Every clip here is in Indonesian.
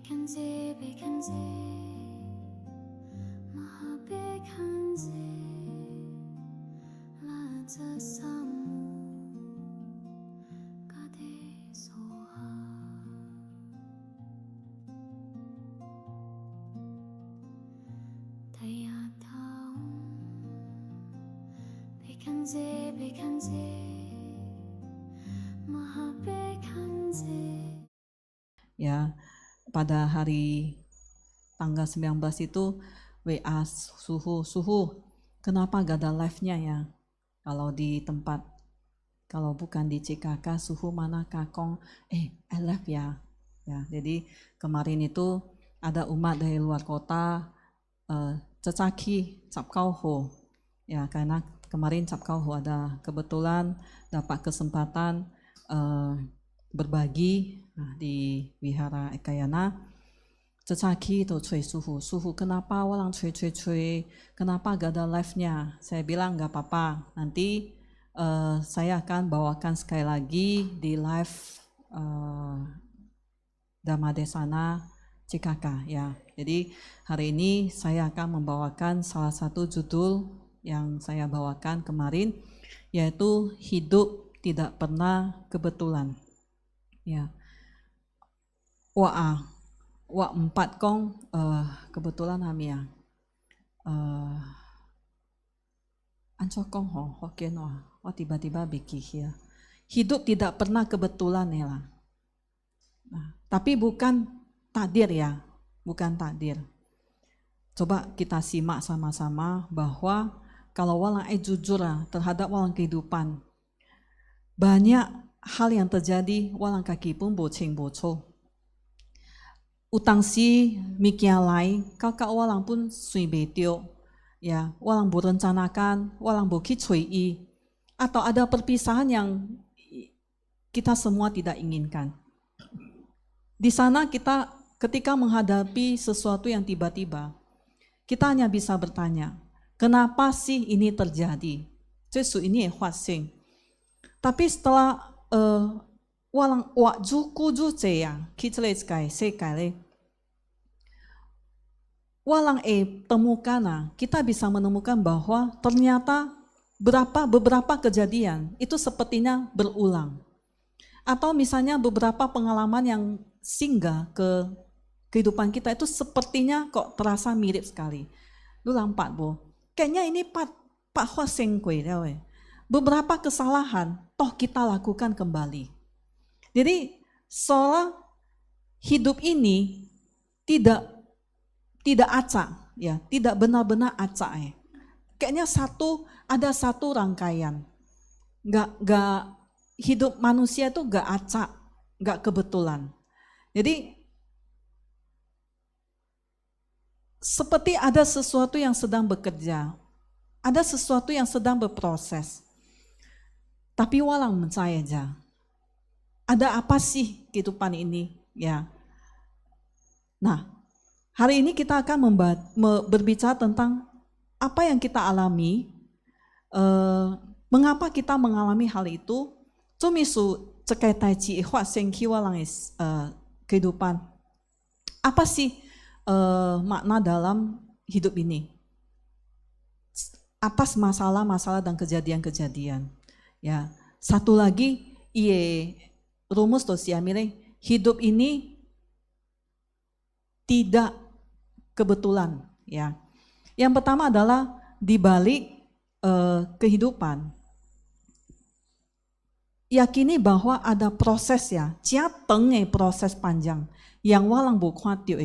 Bekanze, bekanze, maha bekanze, laza samu, kade soha. Taya taum, bekanze, bekanze, maha bekanze. Ya, pada hari tanggal 19 itu WA suhu, kenapa gak ada live-nya ya? Kalau di tempat, kalau bukan di CKK, suhu mana kakong, I live ya. Ya, jadi kemarin itu ada umat dari luar kota, cecaki Cap Kau Ho. Ya, karena kemarin Cap Kau Ho ada kebetulan dapat kesempatan berbagi di Wihara Ekayana. Cecaki itu cuy suhu, kenapa walang cuy, kenapa gak ada live-nya? Saya bilang gak apa-apa, nanti saya akan bawakan sekali lagi di live Dhamma Desana CKK ya. Jadi hari ini saya akan membawakan salah satu judul yang saya bawakan kemarin, yaitu hidup tidak pernah kebetulan. Ya. Wah 4 kong kebetulan hamia. Ancokong Hokkien wah tiba-tiba bikin ya. Hidup tidak pernah kebetulan ya lah. Nah, tapi bukan takdir ya, bukan takdir. Coba kita simak sama-sama bahwa kalau walang jujur terhadap walang kehidupan, banyak hal yang terjadi walang kaki pun boceng boco. Utang si mikialai, kakak walang pun sui betio, ya walang berencanakan, walang bukit sui atau ada perpisahan yang kita semua tidak inginkan. Di sana kita ketika menghadapi sesuatu yang tiba-tiba, kita hanya bisa bertanya, kenapa sih ini terjadi? Jesu ini huasing. Tapi setelah walang wak juku jujeyang, kita lihat sekali, walang temukan, kita bisa menemukan bahwa ternyata beberapa kejadian itu sepertinya berulang. Atau misalnya beberapa pengalaman yang singgah ke kehidupan kita itu sepertinya kok terasa mirip sekali. Lu lampat bo, kayaknya ini Pak Huaseng kue, beberapa kesalahan toh kita lakukan kembali. Jadi seolah hidup ini tidak acak, ya, tidak benar-benar acak ya. Kayaknya ada satu rangkaian, nggak hidup manusia itu nggak acak, nggak kebetulan. Jadi seperti ada sesuatu yang sedang bekerja, ada sesuatu yang sedang berproses. Tapi walang mencaya aja. Ada apa sih kehidupan ini? Ya. Nah, hari ini kita akan berbicara tentang apa yang kita alami, mengapa kita mengalami hal itu. Cumisu cekai taici hua sengki walang kehidupan. Apa sih makna dalam hidup ini? Atas masalah-masalah dan kejadian-kejadian. Ya, satu lagi rumus dosiamire, hidup ini tidak kebetulan ya. Yang pertama adalah di balik kehidupan, yakini bahwa ada proses ya, proses panjang yang walang bukwatio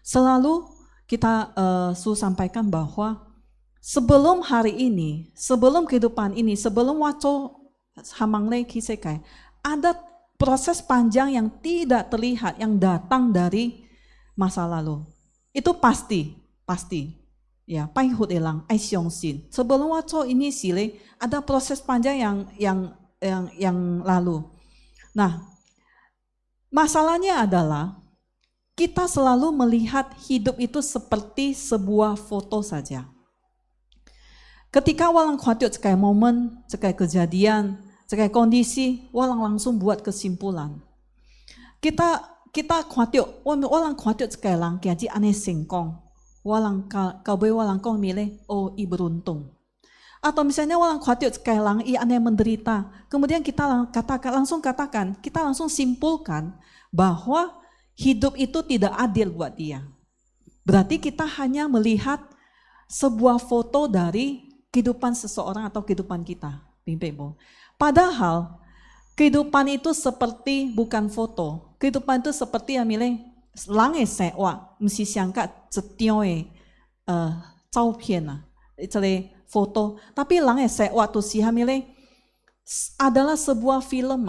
selalu kita sampaikan bahwa sebelum hari ini, sebelum kehidupan ini, sebelum waco hamangle kisekai, ada proses panjang yang tidak terlihat yang datang dari masa lalu. Itu pasti. Ya, paihut elang, aisyongsin. Sebelum waco ini sile, ada proses panjang yang lalu. Nah, masalahnya adalah kita selalu melihat hidup itu seperti sebuah foto saja. Ketika walang khawatir cekai momen, cekai kejadian, cekai kondisi, walang langsung buat kesimpulan. kita看到我人看到一个人今日安尼成功，我人到尾我人讲咪咧，哦，伊 beruntung. Atau misalnya orang khawatir sekarang ia aneh menderita, kemudian kita langsung katakan, kita langsung simpulkan bahwa hidup itu tidak adil buat dia. Berarti kita hanya melihat sebuah foto dari kehidupan seseorang atau kehidupan kita. Padahal kehidupan itu seperti bukan foto. Kehidupan itu seperti yang milih langit sewa, mesti sangka setioe caupian foto, tapi langit sewa tu si hamile adalah sebuah film.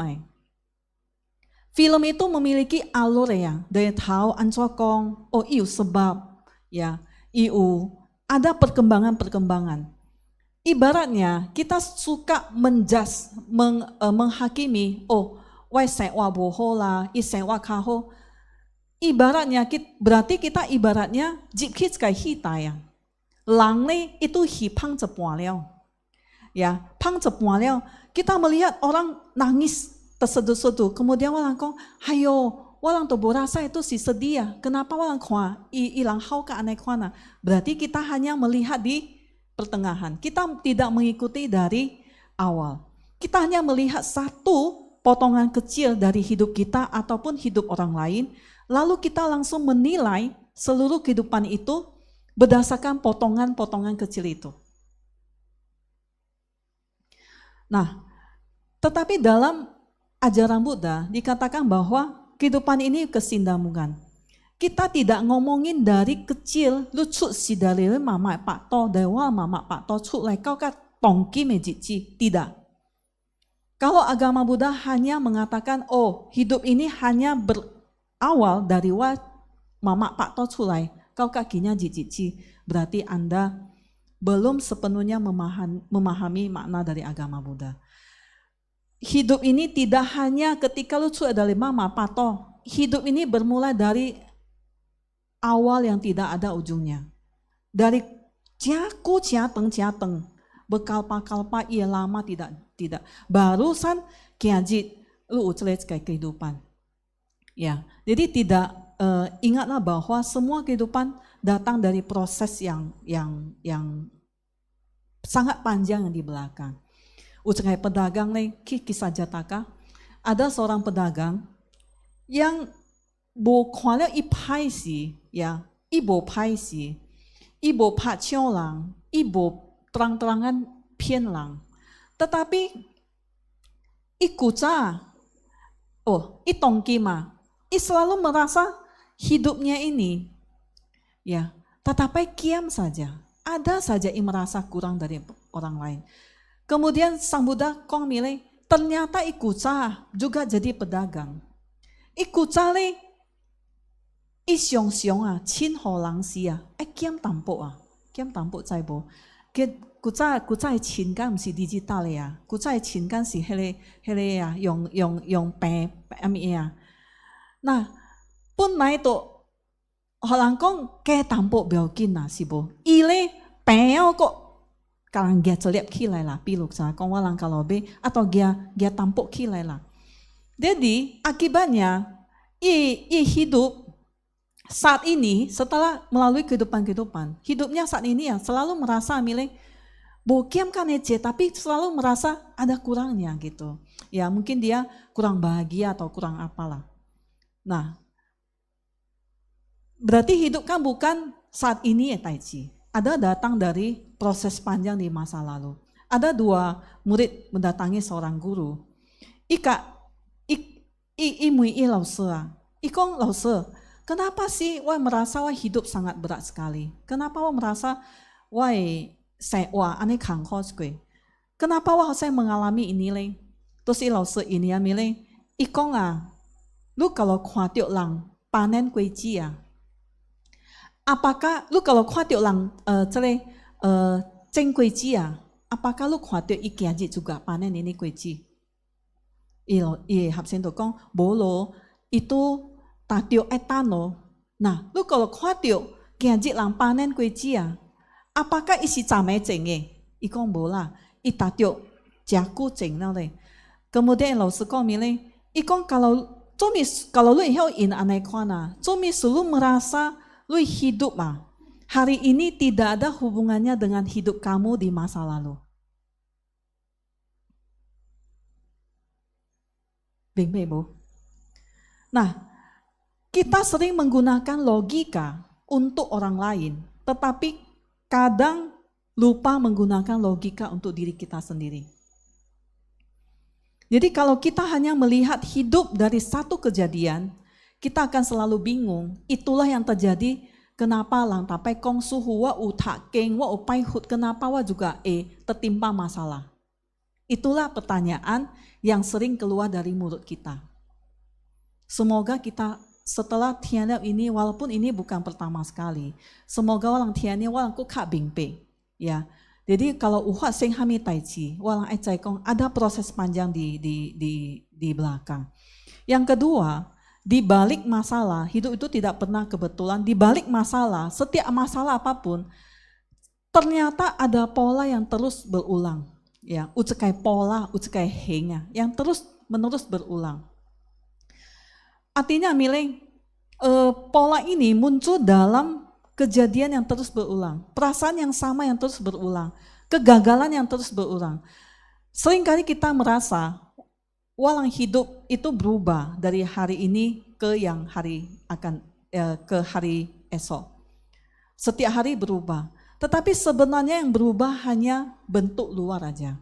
Film itu memiliki alur ya, dari tahu ancokong, oh iu sebab, ya, iu ada perkembangan. Ibaratnya kita suka menghakimi, oh, wai sewa bohola, i sewa kaho. Ibaratnya berarti kita ibaratnya jikit kayak hita ya. Lang itu hipang cepualiao. Ya, pang cepualiao. Kita melihat orang nangis terseduh-seduh. Kemudian orang kong, hayo, orang tuh berasa itu si sedih ya. Kenapa orang kong ilang hau ke aneh kuana? Berarti kita hanya melihat di pertengahan. Kita tidak mengikuti dari awal. Kita hanya melihat satu potongan kecil dari hidup kita ataupun hidup orang lain. Lalu kita langsung menilai seluruh kehidupan itu berdasarkan potongan-potongan kecil itu. Nah, tetapi dalam ajaran Buddha dikatakan bahwa kehidupan ini kesinambungan. Kita tidak ngomongin dari kecil, lucu si dari mama pak to, dewa mama pak to, cuk lai kau kat tongki mejici. Tidak. Kalau agama Buddha hanya mengatakan, oh hidup ini hanya berawal dari mama pak to culai. Kau kakinya jijici, berarti Anda belum sepenuhnya memahami makna dari agama Buddha. Hidup ini tidak hanya ketika lucu adalah mama pato. Hidup ini bermula dari awal yang tidak ada ujungnya. Dari ciaku ciateng, bekalpa-kalpa ia lama tidak. Barusan kiajit lu ucelet kayak kehidupan. Ya, jadi tidak ingatlah bahwa semua kehidupan datang dari proses yang sangat panjang yang di belakang. Ucapai pedagang nih, kisah jataka, ada seorang pedagang yang bukannya ipai si, ya, ibu pai si, ibu pacio lang, ibu terang-terangan pian lang, tetapi ikuca, oh, itongki ma, selalu merasa hidupnya ini, ya, tetapi kiam saja, ada saja yang merasa kurang dari orang lain. Kemudian Sang Buddha kong milih, ternyata ikuca juga jadi pedagang. Ikuca le, siong chin ho lang sia, kiam tampuk kiam tampuk cai bo. Kuca chin kan mesti digital ya, kuca chin kan si hele ya, yung pe ya. Nah, pun mai to orang kong ke tampuk biakin na si bo. Ile peo kok karang dia celip kilai lah piluk sa kong walang kalau be atau dia tampuk kilai lah. Jadi akibatnya i hidup saat ini setelah melalui kehidupan hidupnya saat ini ya selalu merasa milih bokiam kan ece tapi selalu merasa ada kurangnya gitu. Ya mungkin dia kurang bahagia atau kurang apalah. Nah, berarti hidup kan bukan saat ini ya Taichi. Ada datang dari proses panjang di masa lalu. Ada dua murid mendatangi seorang guru. Ikong lause, kenapa sih wah merasa wah hidup sangat berat sekali? Kenapa wah merasa wah aneh kangkos gue? Kenapa wah saya mengalami ini le? Terus lause ini ya milih, ikong lu kalau khawatir lang panen kueci ya. Apakah lu kalau khawatir lang ceng kueci ya? Apakah lu khawatir iki aja juga panen ini kueci? Habsen tuh kong bolo itu tatio etano. Nah, lu kalau khawatir kiaji lang panen kueci ya? Apakah isi came cenge? Ikong bola, itatio jaku ceng nale. Kemudian lalu sekong milih, ikong kalau kalau lu in anai kuana, lu merasa lu hidup hari ini tidak ada hubungannya dengan hidup kamu di masa lalu. Bing Bu. Nah, kita sering menggunakan logika untuk orang lain, tetapi kadang lupa menggunakan logika untuk diri kita sendiri. Jadi kalau kita hanya melihat hidup dari satu kejadian, kita akan selalu bingung. Itulah yang terjadi kenapa lang tapai kong suhu wa utak keng wa upai hut, kenapa wa juga tertimpa masalah. Itulah pertanyaan yang sering keluar dari mulut kita. Semoga kita setelah Tianliao ini, walaupun ini bukan pertama sekali, semoga orang Tianliao orang ku kak bingpe, ya. Jadi kalau uhat sing hami taichi, walang kong ada proses panjang di belakang. Yang kedua, di balik masalah, hidup itu tidak pernah kebetulan. Di balik masalah, setiap masalah apapun, ternyata ada pola yang terus berulang. Ya, ucekai pola, ucekai henga, yang terus menerus berulang. Artinya milih pola ini muncul dalam kejadian yang terus berulang, perasaan yang sama yang terus berulang, kegagalan yang terus berulang. Seringkali kita merasa walang hidup itu berubah dari hari ini ke yang hari akan ke hari esok. Setiap hari berubah, tetapi sebenarnya yang berubah hanya bentuk luar aja.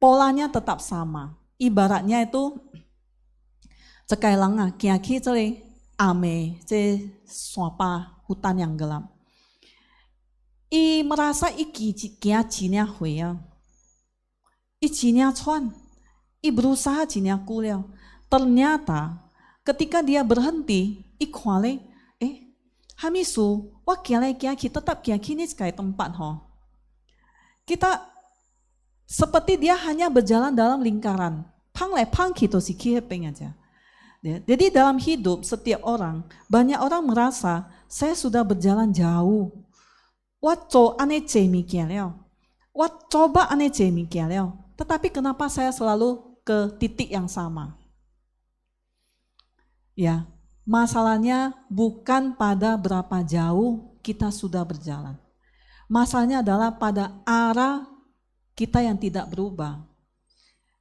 Polanya tetap sama. Ibaratnya itu cekai langa kiaki cere ame ce suapa hutan yang gelap. I merasa kia cinya huya. I cinya cuan. I berusaha cinya kuliah. Ternyata ketika dia berhenti, i kuale, hamisu, wah kia tetap kia kini sekali tempat ho. Kita seperti dia hanya berjalan dalam lingkaran. Pang le pang kito si kiepeng aja. Jadi dalam hidup setiap orang, banyak orang merasa saya sudah berjalan jauh. Coba ane cemikian. Tetapi kenapa saya selalu ke titik yang sama? Ya, masalahnya bukan pada berapa jauh kita sudah berjalan. Masalahnya adalah pada arah kita yang tidak berubah.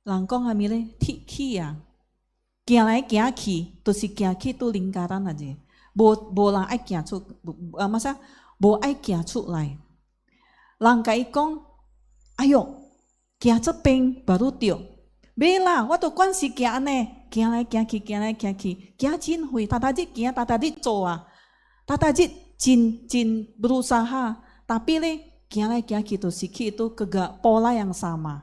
Langkong hamile tikia. Kialai kiaki, tu si kiaki tu lingkaran aja. Bola ai kiacu, masa bo ai kiacu lai. Langkah ikong, ayo kiacu peng baru tio. Bela, waktu kon si kiane, kialai kiaki, kiacin hui, tataji kia, tataji coa, tataji jin berusaha, tapi le kialai kiaki tu si ki itu kegak pola yang sama.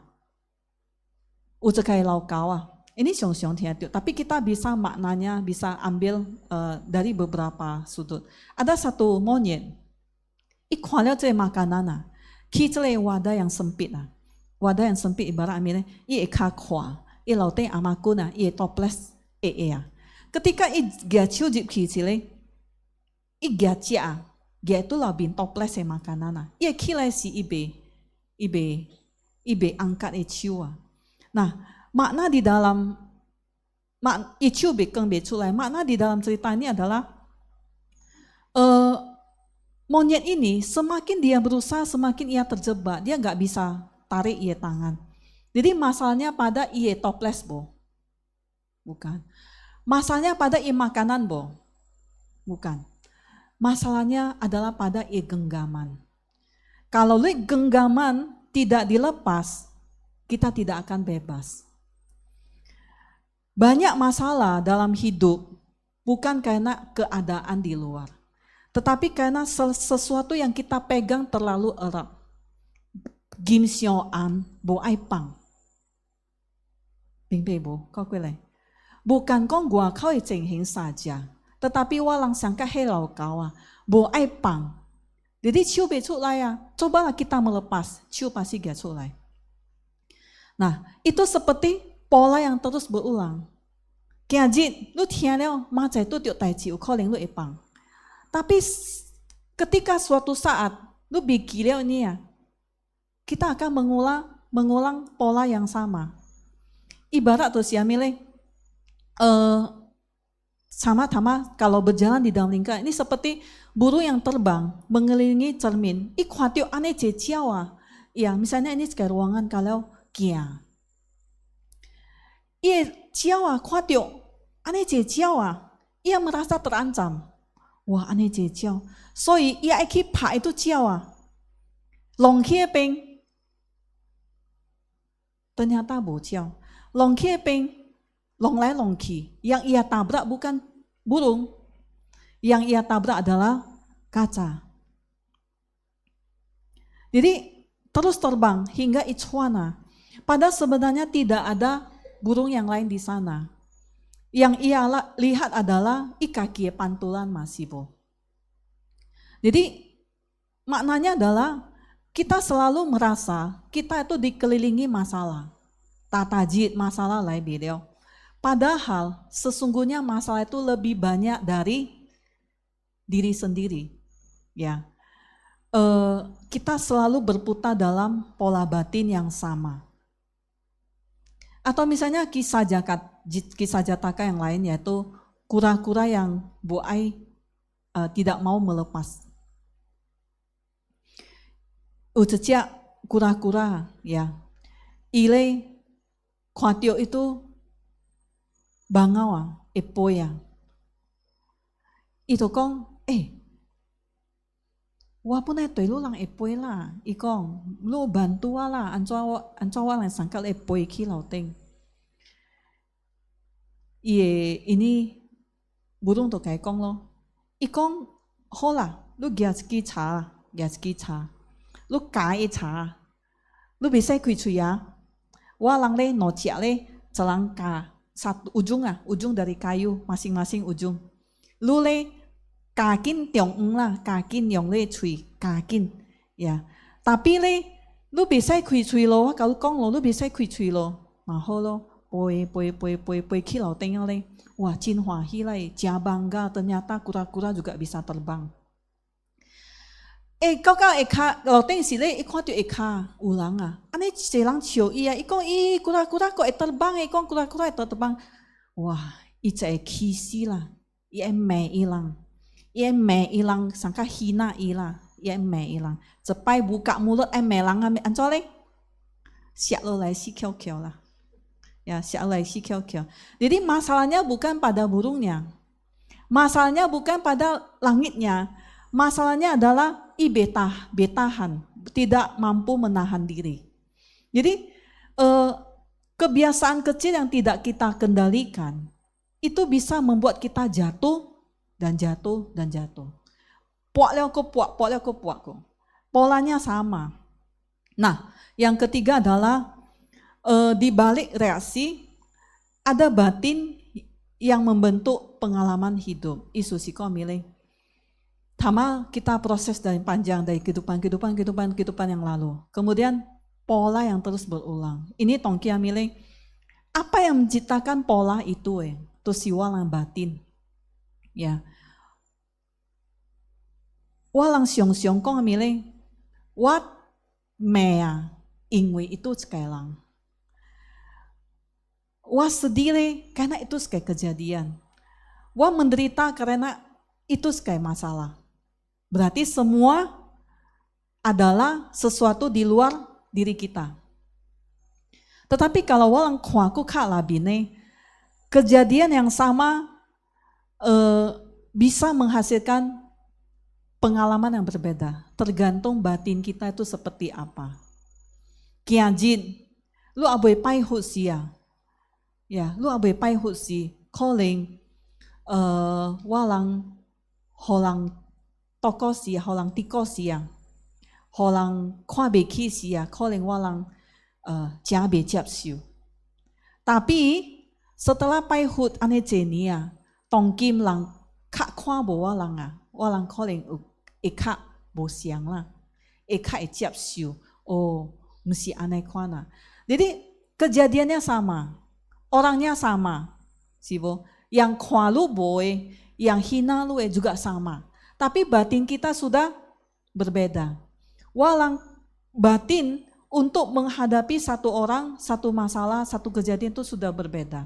Ucekai lau kawa. Ini siong-siong tiap, tapi kita bisa maknanya bisa ambil dari beberapa sudut. Ada satu monyet, ikhwalnya cile makanan, kicile wadah yang sempit wadah yang sempit ibarat ambilnya, i kakwa, i laute amakuna, i toples ya. Ketika i gaciu jip kicile, i gacia, dia itu labin toples makanan, i kile si ibe angkat ciua. Nah. Makna di dalam makna di dalam cerita ini adalah monyet ini semakin dia berusaha semakin ia terjebak, dia nggak bisa tarik ia tangan. Jadi masalahnya pada ia toples bo, bukan. Masalahnya pada ia makanan bo, bukan. Masalahnya adalah pada ia genggaman. Kalau genggaman tidak dilepas, kita tidak akan bebas. Banyak masalah dalam hidup bukan karena keadaan di luar, tetapi karena sesuatu yang kita pegang terlalu erat. Gim sioan bo ai pang. Bing bo, kau kuilai. Bukan kong gua kau jenghin saja, tetapi walang sangka helau kawa bo ai pang. Jadi ciu be culai ya, cobalah kita melepas, ciu pasti gak culai. Nah, itu seperti pola yang terus berulang. Kiajit, lu tianliao, macai tu tiok tai ciu, kau lu epang. Tapi ketika suatu saat lu bikin ini ya, kita akan mengulang pola yang sama. Ibarat tuh si amile, Sama-sama kalau berjalan di dalam lingkaran ini seperti burung yang terbang mengelilingi cermin. Ikhwatio ane jeciawa. Ya, misalnya ini sekarang ruangan kalau kia. Ia ciawa khwatio ane jeciawa. Ia merasa terancam. Wah, ane jeciawa. So, ia iki pa itu ciawa. Long kia peng. Ternyata bociau. Long kia peng. Long lai long ki. Yang ia tabrak bukan burung. Yang ia tabrak adalah kaca. Jadi terus terbang hingga Ichwana. Padahal sebenarnya tidak ada burung yang lain di sana. Yang ia lihat adalah ikaki pantulan masibo. Jadi maknanya adalah kita selalu merasa kita itu dikelilingi masalah. Tatajid masalah lain beliau. Padahal sesungguhnya masalah itu lebih banyak dari diri sendiri. Ya, kita selalu berputar dalam pola batin yang sama. Atau misalnya kisah jataka yang lain yaitu kura-kura yang Bu Ai tidak mau melepas. Ucecek kura-kura ya, ile khwatio itu bangawa epoya. Itu kong, wah pun itu lu lang epoy lah, ikong lu bantu lah, ancawa lang sangkal epoy kilau teng. Ini burung tuh kayak kong lo, ikong hola, lu giaski cha, lu kai cha, lu bisa kui ya, wah lang le no cia le celangka. Satu ujung dari kayu masing-masing ujung. Lu le kakin tiong lah, kakin yong le cui, kakin ya. Tapi le lu bisa kui cui lo, kalau kong lo lu bisa kui cui lo. Maho lo, poi kilau tengok le. Wah, Jin Hua Hi le, jia bangga ternyata kura-kura juga bisa terbang. Kau eka, lo teng si le, ikut tu eka ulang ah. Ane selang ciu iya, ikong kura-kura kok terbang, ikong kura-kura terbang. Wah, ica kisi lah, iya me ilang, sangka hina ila, iya me ilang. Cepai buka mulut melang ancole, siap lo lai si kiau lah. Ya, siap lai si kiau. Jadi masalahnya bukan pada burungnya, masalahnya bukan pada langitnya. Masalahnya adalah betahan, tidak mampu menahan diri. Jadi kebiasaan kecil yang tidak kita kendalikan itu bisa membuat kita jatuh dan jatuh. Puak leo ko puak ko. Polanya sama. Nah, yang ketiga adalah di balik reaksi ada batin yang membentuk pengalaman hidup. Isu siko milih. Tama kita proses dari panjang dari kehidupan yang lalu. Kemudian pola yang terus berulang. Ini tongkia milih apa yang menciptakan pola itu itu siwalang batin. Ya. Walang siong kong milih what mea ingwe itu sekarang. Wah sedih karena itu sekali kejadian. Wah menderita karena itu sekali masalah. Berarti semua adalah sesuatu di luar diri kita. Tetapi kalau walang kuaku kak labine, kejadian yang sama bisa menghasilkan pengalaman yang berbeda. Tergantung batin kita itu seperti apa. Kiajin, lu aboy pai husia, ya, lu aboy pai husi, calling, walang holang toko sia, holang tiko sia, holang kwabe ki sia, calling walang jabe jap siu. Tapi setelah pai hut ane jenia, tongkim lang kak kwa bo walang calling eka bo siang lah, eka jap siu, oh mesti ane kwana. Jadi kejadiannya sama, orangnya sama, sibo. Yang kwa lu boy, yang hina lu juga sama. Tapi batin kita sudah berbeda. Walang batin untuk menghadapi satu orang, satu masalah, satu kejadian itu sudah berbeda.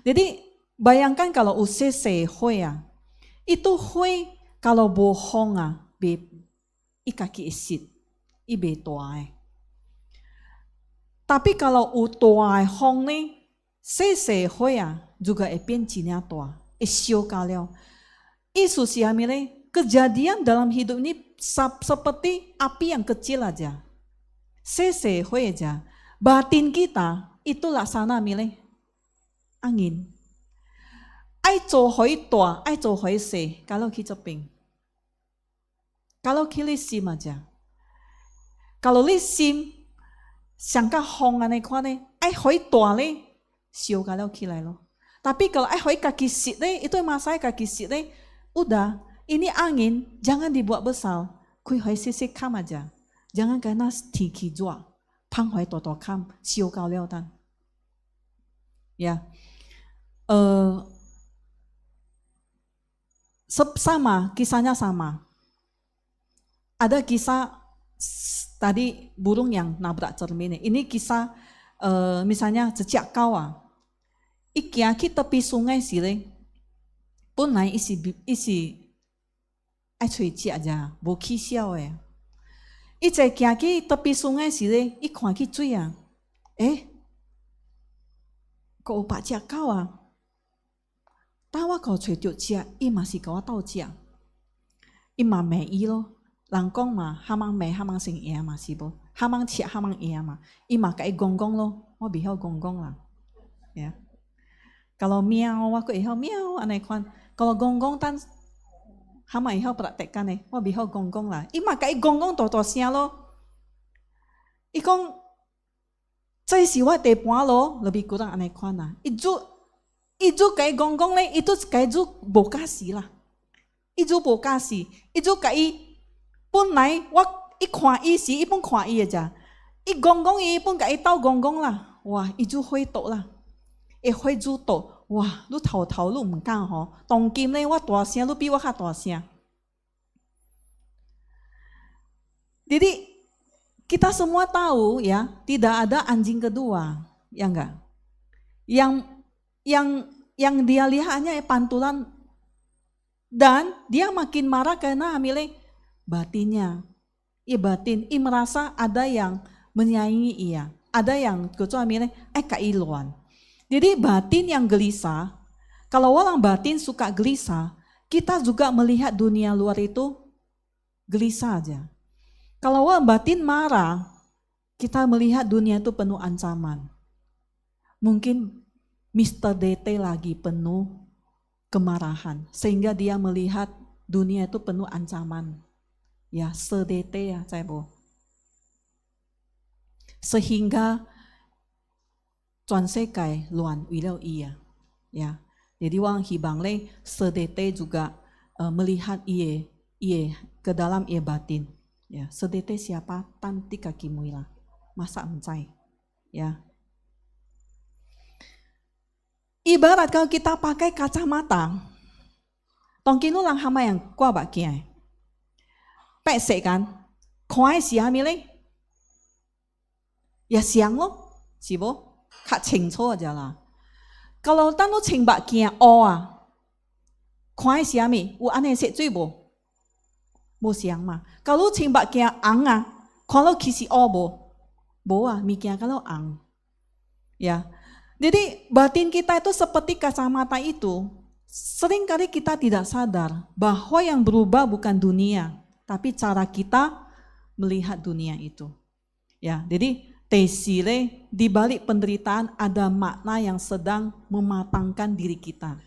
Jadi bayangkan kalau usese hui ya, itu hui kalau bohong be ikaki isit, ibe toai. Tapi kalau utoai hong nih, sese hui ya juga epien cinya toa, isio kaleo. Isu siamile kejadian dalam hidup ini seperti api yang kecil aja. Sese hui aja. Batin kita itu laksana mile angin. Ai zo hoi tua, ai zo hoi se, kalau kita ping. Kalau kili sim aja. Kalau li sim, sangka hong ane kuane, ai hoi tua le, sio kalau kilai lo. Tapi kalau ai hoi kaki sit le, itu masai kaki sit le, udah, ini angin, jangan dibuat besar. Kui hoi sisi kam aja. Jangan karena tiki jua. Pang hoi toto kam, sio kau leo tan. Ya. Sama, kisahnya sama. Ada kisah tadi burung yang nabrak cermin. Ini kisah misalnya sejak kawa. Ikiaki tepi sungai sile. Pun naik isi ai cui ci aja, bo ki xiao eh. I zai kia ki tepi sungai sile, i kuan ki cui ya. Kau pak cia kau ah. Tawa kau cui tiuk cia, i masih kau tau cia. I ma mei i lo, langkong ma hamang mei hamang sing ia masih bo. Hamang cia hamang ia ma. I ma kai gonggong lo, mo bihau gonggong lah. Ya. Kalau miau aku ihau miau anai kuan. Kalau gonggong tan hama ihau praktekkan mo bihau gonggong lah. I ma kai gonggong to sia lo. Ikong cai siwa te pua lo lebih kurang anai kuan lah. Iju kai gonggong le itu kai ju bokasi lah. Iju bokasi. Iju kai pun nai wak i kuan i si i pun kuan i aja. I gonggong i pun kai tau gonggong lah. Wah, iju hui to lah. Hui ju to. Wah, lu tahu lu mengkang ho. Tong kim le wa tua sia lu pi wa ka tua sia. Jadi kita semua tahu ya, tidak ada anjing kedua, ya enggak? Yang dia lihat hanya pantulan dan dia makin marah karena amile batinnya. Batin, merasa ada yang menyaingi ia, ada yang kecuali amile kailuan. Jadi batin yang gelisah, kalau orang batin suka gelisah, kita juga melihat dunia luar itu gelisah aja. Kalau orang batin marah, kita melihat dunia itu penuh ancaman. Mungkin Mr. DT lagi penuh kemarahan, sehingga dia melihat dunia itu penuh ancaman. Ya, se-DT ya, saya bu. Sehingga Cuan sekai luan wilau iya, ya. Jadi wang hibang le sedete juga melihat iye ke dalam iye batin, ya. Sedete siapa tanti kaki muila, masa mencai, ya. Ibarat kalau kita pakai kacamata, tongkinu lang hama yang kuabak kiai, pesek kan, kuai siami le, ya siang lo, sibo. Kak ceng co aja lah. Kalau tanu ceng bak kia o kuai siami, u ane se cui bo, bo siang ma. Kalau ceng bak kia ang kalau kisi o bo mi kia kalau ang, ya. Jadi batin kita itu seperti kacamata itu, seringkali kita tidak sadar bahwa yang berubah bukan dunia, tapi cara kita melihat dunia itu, ya. Jadi tesile di balik penderitaan ada makna yang sedang mematangkan diri kita.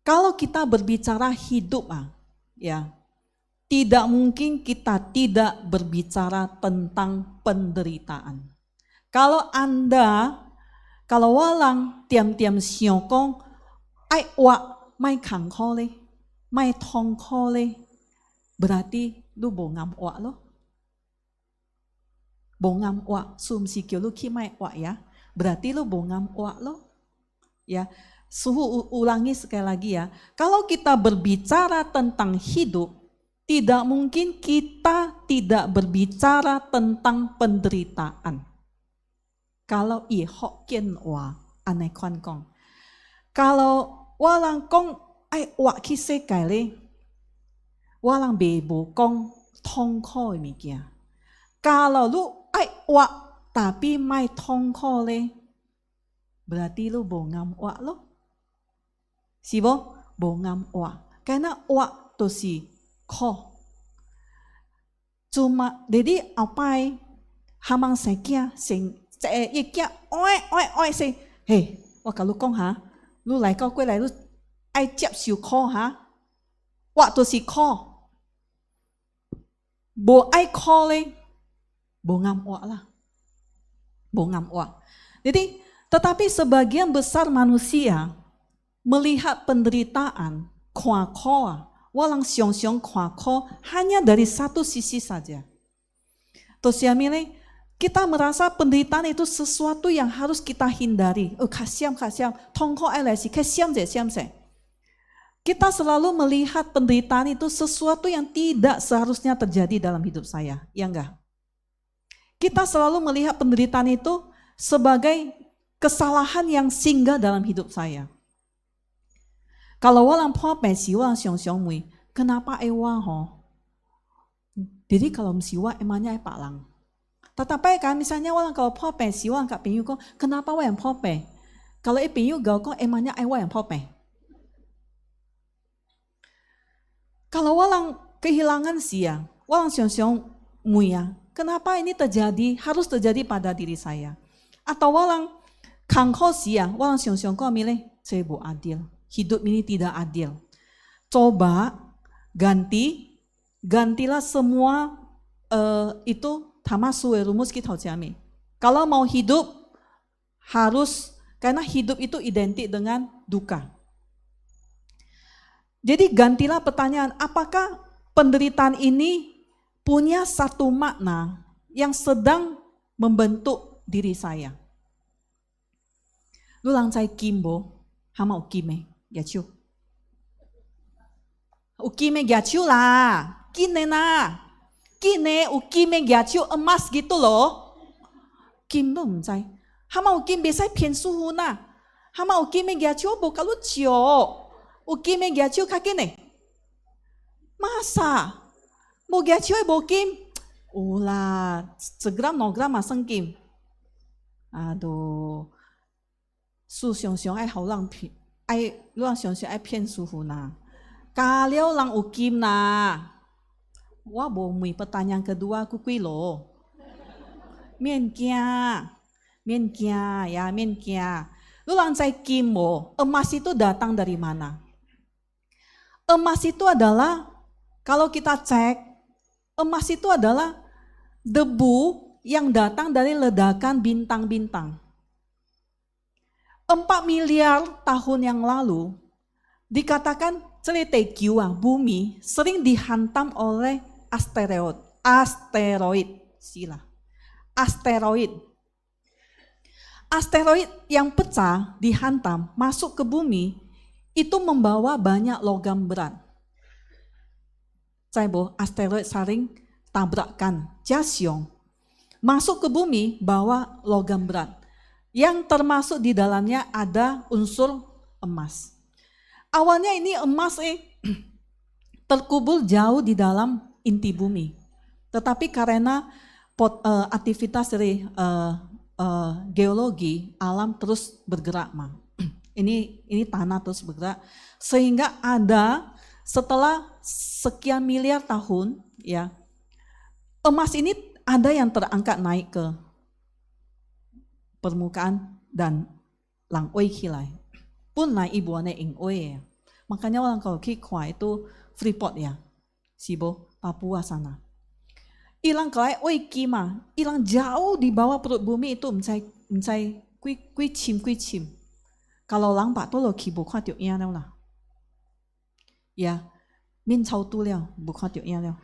Kalau kita berbicara hidup, ya, tidak mungkin kita tidak berbicara tentang penderitaan. Kalau walang tiam-tiam siokong, ai wa mai kang kole, mai tong kole, berarti lu bongam wa lo. Bongam wa sum sikyo lu kimai wa ya. Berarti lu bongam wa lo. Ya, ulangi sekali lagi ya. Kalau kita berbicara tentang hidup, tidak mungkin kita tidak berbicara tentang penderitaan. Kalau i Hokkien wa anai kwan kong. Kalau walang kong ai wa ki sekai le, walang bebo kong tong ko mi kia. Kalau lu ai wa tapi mai tong ko le, berarti lu bongam wa lo. Sibo bongam wa. Karena wa to si ko. Cuma jadi apai hamang sekia sing ikia oi se hey wa ka lu kong ha lu lai ko quay lai lu ai chep siu ko ha wa to si ko bo ai ko le bo ngam wa lah bo ngam wa. Jadi tetapi sebagian besar manusia melihat penderitaan kwa walang siong kwa hanya dari satu sisi saja. Tosiamile kita merasa penderitaan itu sesuatu yang harus kita hindari. Oh kasiam, tongko LSI, kasiam se. Kita selalu melihat penderitaan itu sesuatu yang tidak seharusnya terjadi dalam hidup saya, ya enggak? Kita selalu melihat penderitaan itu sebagai kesalahan yang singgah dalam hidup saya. Kalau walang po pesi walang siong mui, kenapa ewa ho? Jadi kalau msiwa emangnya pak lang. Tetapi kan misalnya walang kalau po pesi walang kak pinyu ko, kenapa walang po pe? Kalau pinyu gau ko emangnya ewa yang po pe. Kalau walang kehilangan siang, walang siong mui ya, kenapa ini terjadi? Harus terjadi pada diri saya. Atau walang kangko siang, walang siong ko milih saya bu adil. Hidup ini tidak adil. Coba gantilah semua itu tamasu rumus kita jami. Kalau mau hidup harus, karena hidup itu identik dengan duka. Jadi gantilah pertanyaan, apakah penderitaan ini punya satu makna yang sedang membentuk diri saya? Lu langcai kimbo, hama ukime. Gachu. Ukime gachu lah. Kine ukime gachu emas gitu loh. Kim lo mcai. Hama ukim biasa pian suhu na. Hama ukime gachu bukan lucu. Ukime gachu kakine. Masa? Mau gachu bokim? Ulah, segram nogram masang kim. Aduh. Su xiong ai hao lang pi. Ai luang xiong ai pian suhu na. Kalau lang ukim na. Wah bomui pertanyaan kedua aku kuilo. Mien kia. Lu langsai kim mo. Emas itu datang dari mana? Emas itu adalah, kalau kita cek, emas itu adalah debu yang datang dari ledakan bintang-bintang. 4 miliar tahun yang lalu, dikatakan bumi sering dihantam oleh asteroid. Asteroid yang pecah, dihantam, masuk ke bumi, itu membawa banyak logam berat. Asteroid saling tabrakan, jasyong, masuk ke bumi, bawa logam berat. Yang termasuk di dalamnya ada unsur emas. Awalnya ini emas terkubur jauh di dalam inti bumi. Tetapi karena aktivitas dari geologi, alam terus bergerak. Ini tanah terus bergerak. Sehingga ada setelah sekian miliar tahun, ya, emas ini ada yang terangkat naik ke permukaan dan lang oi kilai. Pun naik ibuannya ing oi. Makanya orang kalau kikwa itu Freeport ya. Sibo, Papua sana. Ilang kelai oi kima, ilang jauh di bawah perut bumi itu mencai kui cim. Kalau lang pak tuh lo kibo kwa tiok iya lah. Ya, min chau tu liao, bukan tiok iya liao.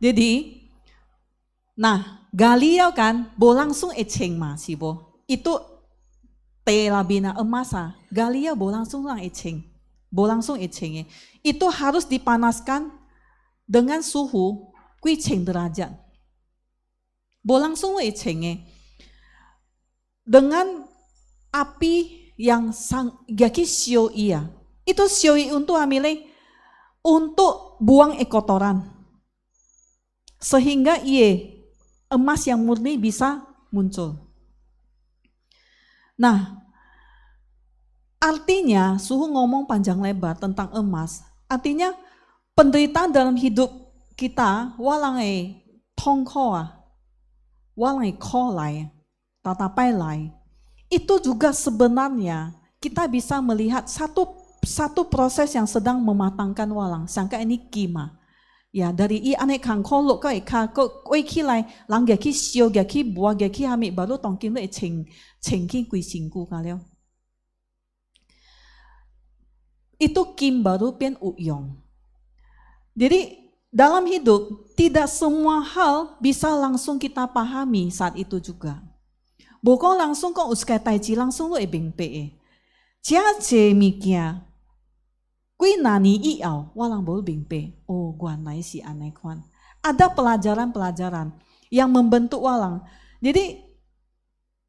Jadi, nah, Galiau kan, bo langsung eceng ma sibo. Itu telabina emas Galiau bo langsung eceng. Bo langsung eceng. Itu harus dipanaskan dengan suhu 1000 derajat. Bo langsung eceng. Dengan api yang gaki sioi ya. Itu sioi untuk amile untuk buang kotoran. Sehingga emas yang murni bisa muncul. Nah, artinya suhu ngomong panjang lebar tentang emas. Artinya penderitaan dalam hidup kita walang tongko walang kolai tatapai lai. Itu juga sebenarnya kita bisa melihat satu proses yang sedang mematangkan walang. Sangka ini kima. Ya dari ane kangko lo ka koi kilai lang ki sio ki buah ki hami baru tongkin lo cheng ki kui singku kaleo. Itu kim baru pian uyong. Jadi dalam hidup tidak semua hal bisa langsung kita pahami saat itu juga. Bukan langsung kau uskai taiji langsung lo ebeng pe. Jia je mikia. Kui nani iau walang bol bing pe. Oh gua nai si aneh kwan. Ada pelajaran-pelajaran yang membentuk walang. Jadi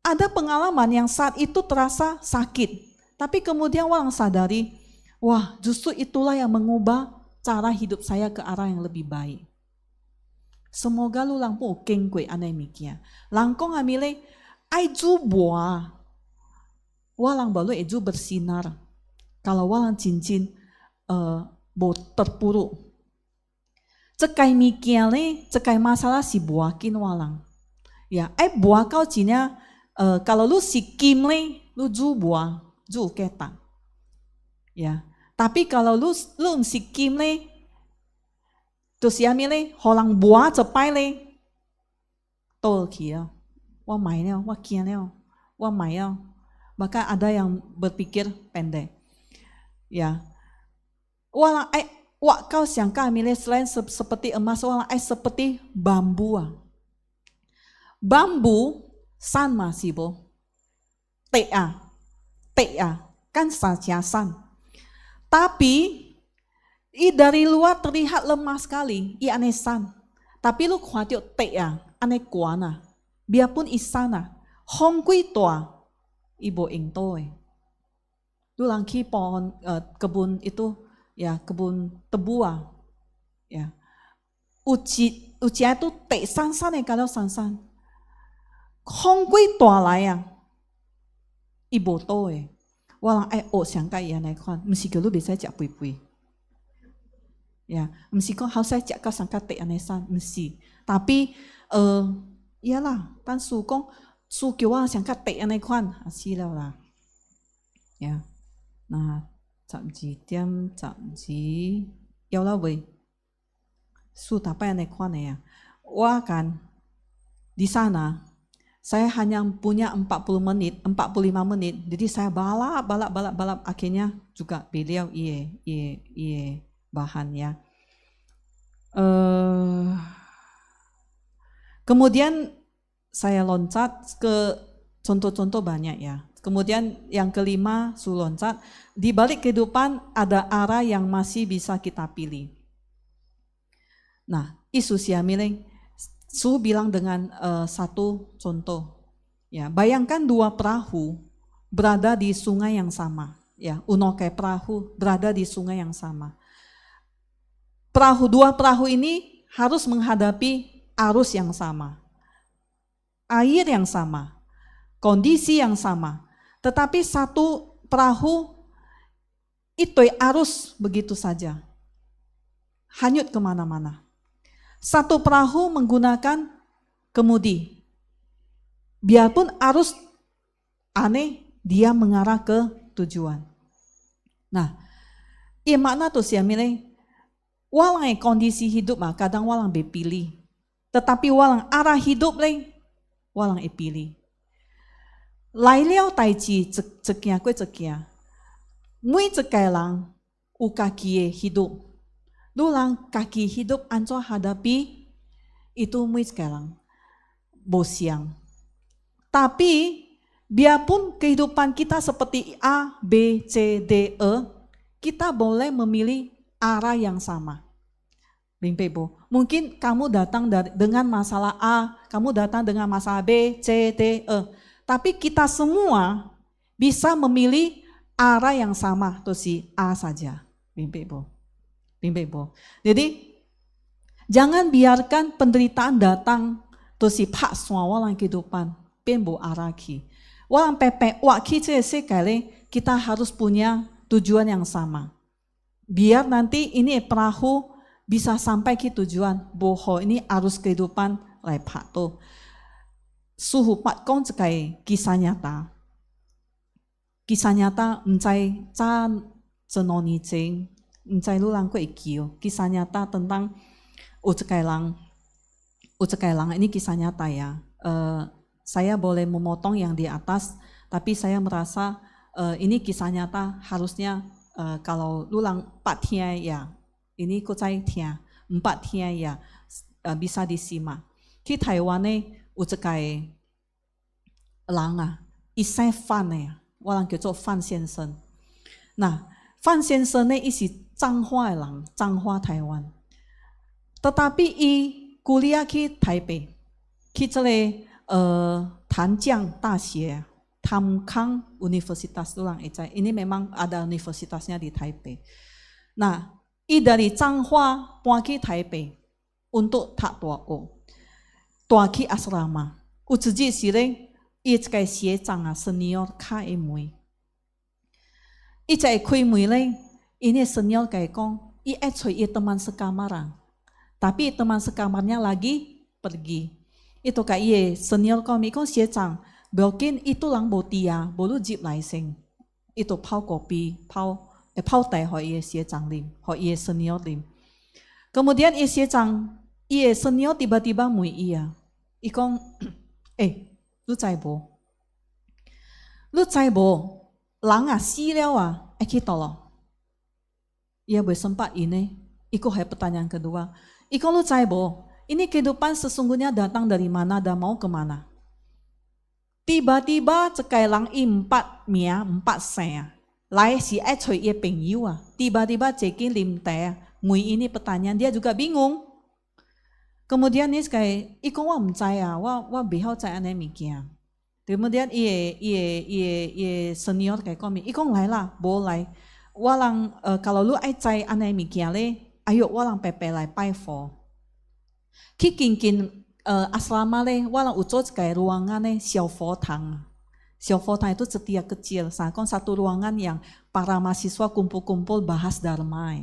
ada pengalaman yang saat itu terasa sakit. Tapi kemudian walang sadari, wah justru itulah yang mengubah cara hidup saya ke arah yang lebih baik. Semoga lu lampu keng kue aneh mikia. Langkong amile ai ju buah. Walang balu eju bersinar. Kalau walang cincin bo terpuruk. Cekai mikiale, cekai masalah si buakin walang. Ya, buah kau cina kalau lu si kim le, lu ju buah, ju keta. Ya, tapi kalau lu si kim le, tu si amile holang buah cepai le, tol kia, wah mainnya, wah kiannya, wah mainnya. Maka ada yang berpikir pendek. Ya. Walang wak kau siangka amile selain seperti emas, walang seperti bambu. Bambu san masibo. Tea kan saja san. Tapi dari luar terlihat lemah sekali, aneh san. Tapi lu kuatio tea, aneh kuana. Biarpun isana, hongkui toa. Ibu ingtoe. Lu langki pohon kebun itu ya kebun tebuah. Ya. Uci itu te sansan kalau sansan. Hongkui toa layang. Ibu toe. Walang sangka ya naik kan. Mesti lu bisa cak pui-pui. Ya, mesti kau harus saya cak kau sangka te anesan mesti. Tapi iyalah, tan sukong su kiwa想看得那款是了啦，呀，那12:10要了未？su tapai那款ya, wah kan di sana saya hanya punya 40 menit, 45 menit, jadi saya balap, akhirnya juga beliau iye bahan ya. Kemudian saya loncat ke contoh-contoh banyak ya. Kemudian yang kelima, su loncat. Di balik kehidupan ada arah yang masih bisa kita pilih. Nah, isu siamileng, su bilang dengan satu contoh. Ya, bayangkan dua perahu berada di sungai yang sama. Ya, unokai perahu berada di sungai yang sama. Dua perahu ini harus menghadapi arus yang sama. Air yang sama, kondisi yang sama, tetapi satu perahu itu arus begitu saja, hanyut kemana-mana. Satu perahu menggunakan kemudi, biarpun arus aneh, dia mengarah ke tujuan. Nah, makna tuh siamile, walang kondisi hidup mah kadang walang bepilih, tetapi walang arah hidup leh. Walang ipili. Lai liao tai chi cekia kue cekia. Mui cekai lang u kaki hidup. Lulang kaki hidup anco hadapi itu mui cekai lang. bosiang. Tapi biarpun kehidupan kita seperti A, B, C, D, E, kita boleh memilih arah yang sama. Mungkin kamu datang dengan masalah A, kamu datang dengan masalah B, C, D, E. Tapi kita semua bisa memilih arah yang sama, itu si A saja. Jadi jangan biarkan penderitaan datang, itu si pak semua walang kehidupan, penbu arah ki. Walang pepe waki sekali kita harus punya tujuan yang sama. Biar nanti ini perahu bisa sampai ke tujuan. Boho ini arus kehidupan lepak tuh. Suhu pat kong cekai kisah nyata. Kisah nyata mencai can cenoni ceng, mencai lulang kue ikio. Kisah nyata tentang ucekai lang ini kisah nyata ya. Saya boleh memotong yang di atas, tapi saya merasa ini kisah nyata harusnya kalau lulang 4 天ya, ini ikut saya 4 天ya bisa disimak. Di Taiwan ucekai lang isai Fan ya, walang 叫做范先生。那范先生呢，伊是彰化的人，彰化台湾。tetapi伊kuliah去台北，去这个潭江大学。Tamkang Universitas Tulang Ecai. Ini memang ada universitasnya di Taipei. Nah, i dari Changhua pergi Taipei untuk tak tuako. Tuaki asrama. Uji sireng i cai xie zang senior ka emui. I cai kui mui le, ini senior kai kong, i ecoi i teman sekamaran. Tapi teman sekamarnya lagi pergi. Itu kai ye senior kami kong xie zang. Mungkin itu lang botia, bolu jeep license. Itu pau kopi, pau teh ho iye xie zang lim, ho iye senior lim. Kemudian iye xie zang, iye senior tiba-tiba mui iya. Ikong, lu cai bo? Lu cai bo? Lang si liao kita lo. Ia bersempat ini, iko hai pertanyaan kedua. Ikong lu cai bo? Ini kehidupan sesungguhnya datang dari mana dan mau kemana? Tiba-tiba cekai lang 4 saya. Lai si ecoi ye pengyu Tiba-tiba cekin lim teh. Mui ini pertanyaan dia juga bingung. Kemudian ni cekai ikong wa mencaya, wa bihau cai aneh mikian. Kemudian iye senior kai kami, ikong lai lah, boleh. Walang kalau lu ai cai aneh mikian le, ayo walang pepe lai pai fo. Kikin asrama le, walang ucot kayak ruangan xiaofotang. Xiaofotang itu setiap kecil, satu ruangan yang para mahasiswa kumpul-kumpul bahas dharma.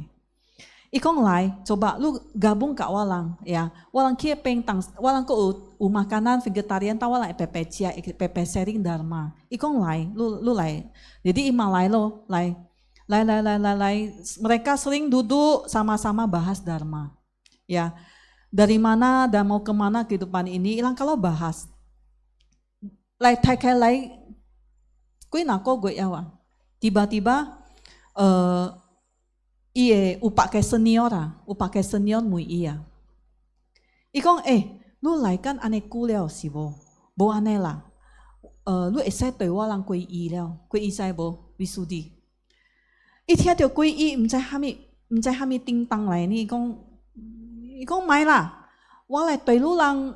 Ikong lai, coba lu gabung ke walang ya. Walang kia tang, walang ke makanan vegetarian tahu walang PP sharing dharma. Ikong lai, lu lai. Jadi ima lai lo, lai. Mereka sering duduk sama-sama bahas dharma. Ya. Dari mana dan mau kemana kehidupan ini, ilang kalau bahas. Lai takai lai, kui nako gue yawa. Tiba-tiba, iye upakai senior mui iya. Ikong lu lai kan ane kuliah si bo ane lah. Lu esai toi walang kui i liao, kui i sai bo wisudi. Itia tio kui i mcai hami ting tang lai ni ikong mai lah, walai toi lu lang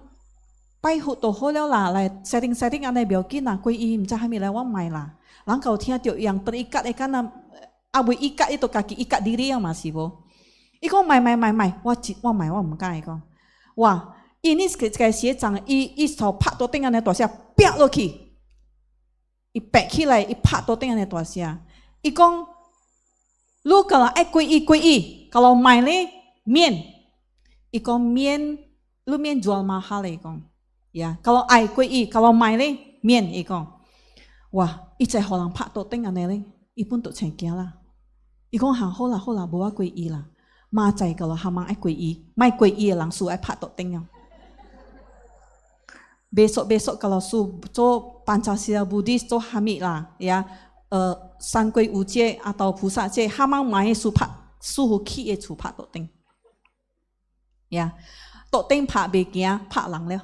pai hu to ho liao lah, lai setting anai biao na kui i mcai hami lai wang mai lah. Lang kau tia tio yang terikat karena abu ikat itu kaki ikat diri yang masih bo. Ikong mai, wah mai wah mengkai ikong. Wah, ini sekali xie zang i sau pak to ting anai tua sia piak lo ki. I pek ki lai i pak to ting anai tua sia. Ikong lu kalau kui i kalau mai le mien. Ikong lu mien jual mahal ikong. Ya, kalau kui kalau mai le mien ikong. Wah, icai holang pak to ting anai le, ipun to cengkia lah. Ikong hang hola bawa kui lah. Ma cai kalau hamang kui, mai kui langsung pak to ting yang. Besok kalau su Pancasila Buddhis to hamid lah, ya. San kui ujie atau pusat je hamang mai su ki su pak to ting. Ya, tok ting pak begia pak lang leo.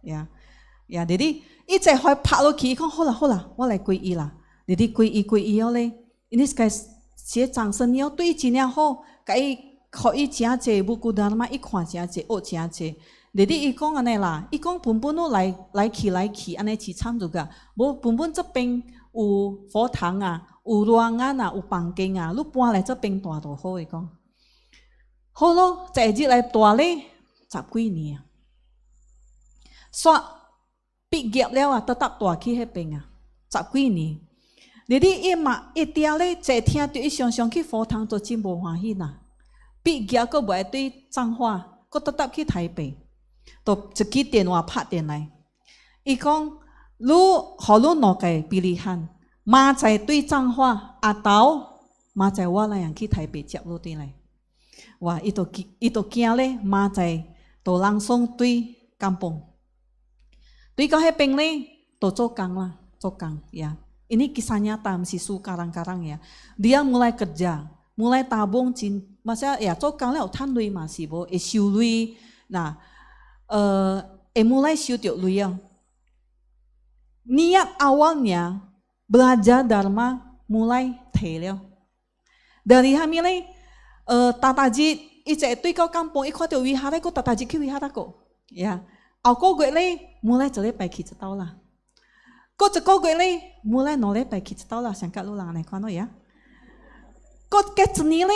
Ya. Ya, jadi一直可以拍落去，講好啦，我來皈依啦。你啲皈依咗咧，ini sekali 寫掌聲了，對真了好，佢可以真濟，無孤單嘛，一看真濟，學真濟。你啲伊講安尼啦，伊講本都來去，安尼去參住噶。無本這邊有佛堂啊，有廊啊，有房間啊，你搬來這邊大就好。伊講好咯，這日來大咧10幾年啊，煞。畢業了啊，特大去迄邊啊，10幾年。你一條咧，坐聽到伊常常去佛堂，就真無歡喜啦。畢業佫袂對彰化，佫特大去台北，就一支電話拍電來，伊講：你互你兩個比例漢，媽在對彰化，阿豆媽在我來人去台北接你轉來。哇！伊就驚咧，媽在就人送對kampung。對到迄邊咧，都做工lah, ya. Ini kisah nyata, mesti su karang-karang ya. Dia mulai kerja, mulai tabung, masa ya 做工了有賺錢嘛是無，會收錢，nah, 會mulai 收到錢啊。Niat awalnya belajar Dharma mulai 退了。Dari kami咧, tataji, icek對到kampung, 看到wihara ko tataji去wihara ko, ya. 後個月咧，mulai 一禮拜去一道啦。過一個月咧，mulai 2禮拜去一道啦。上甲路人嚟看到呀。過幾年咧，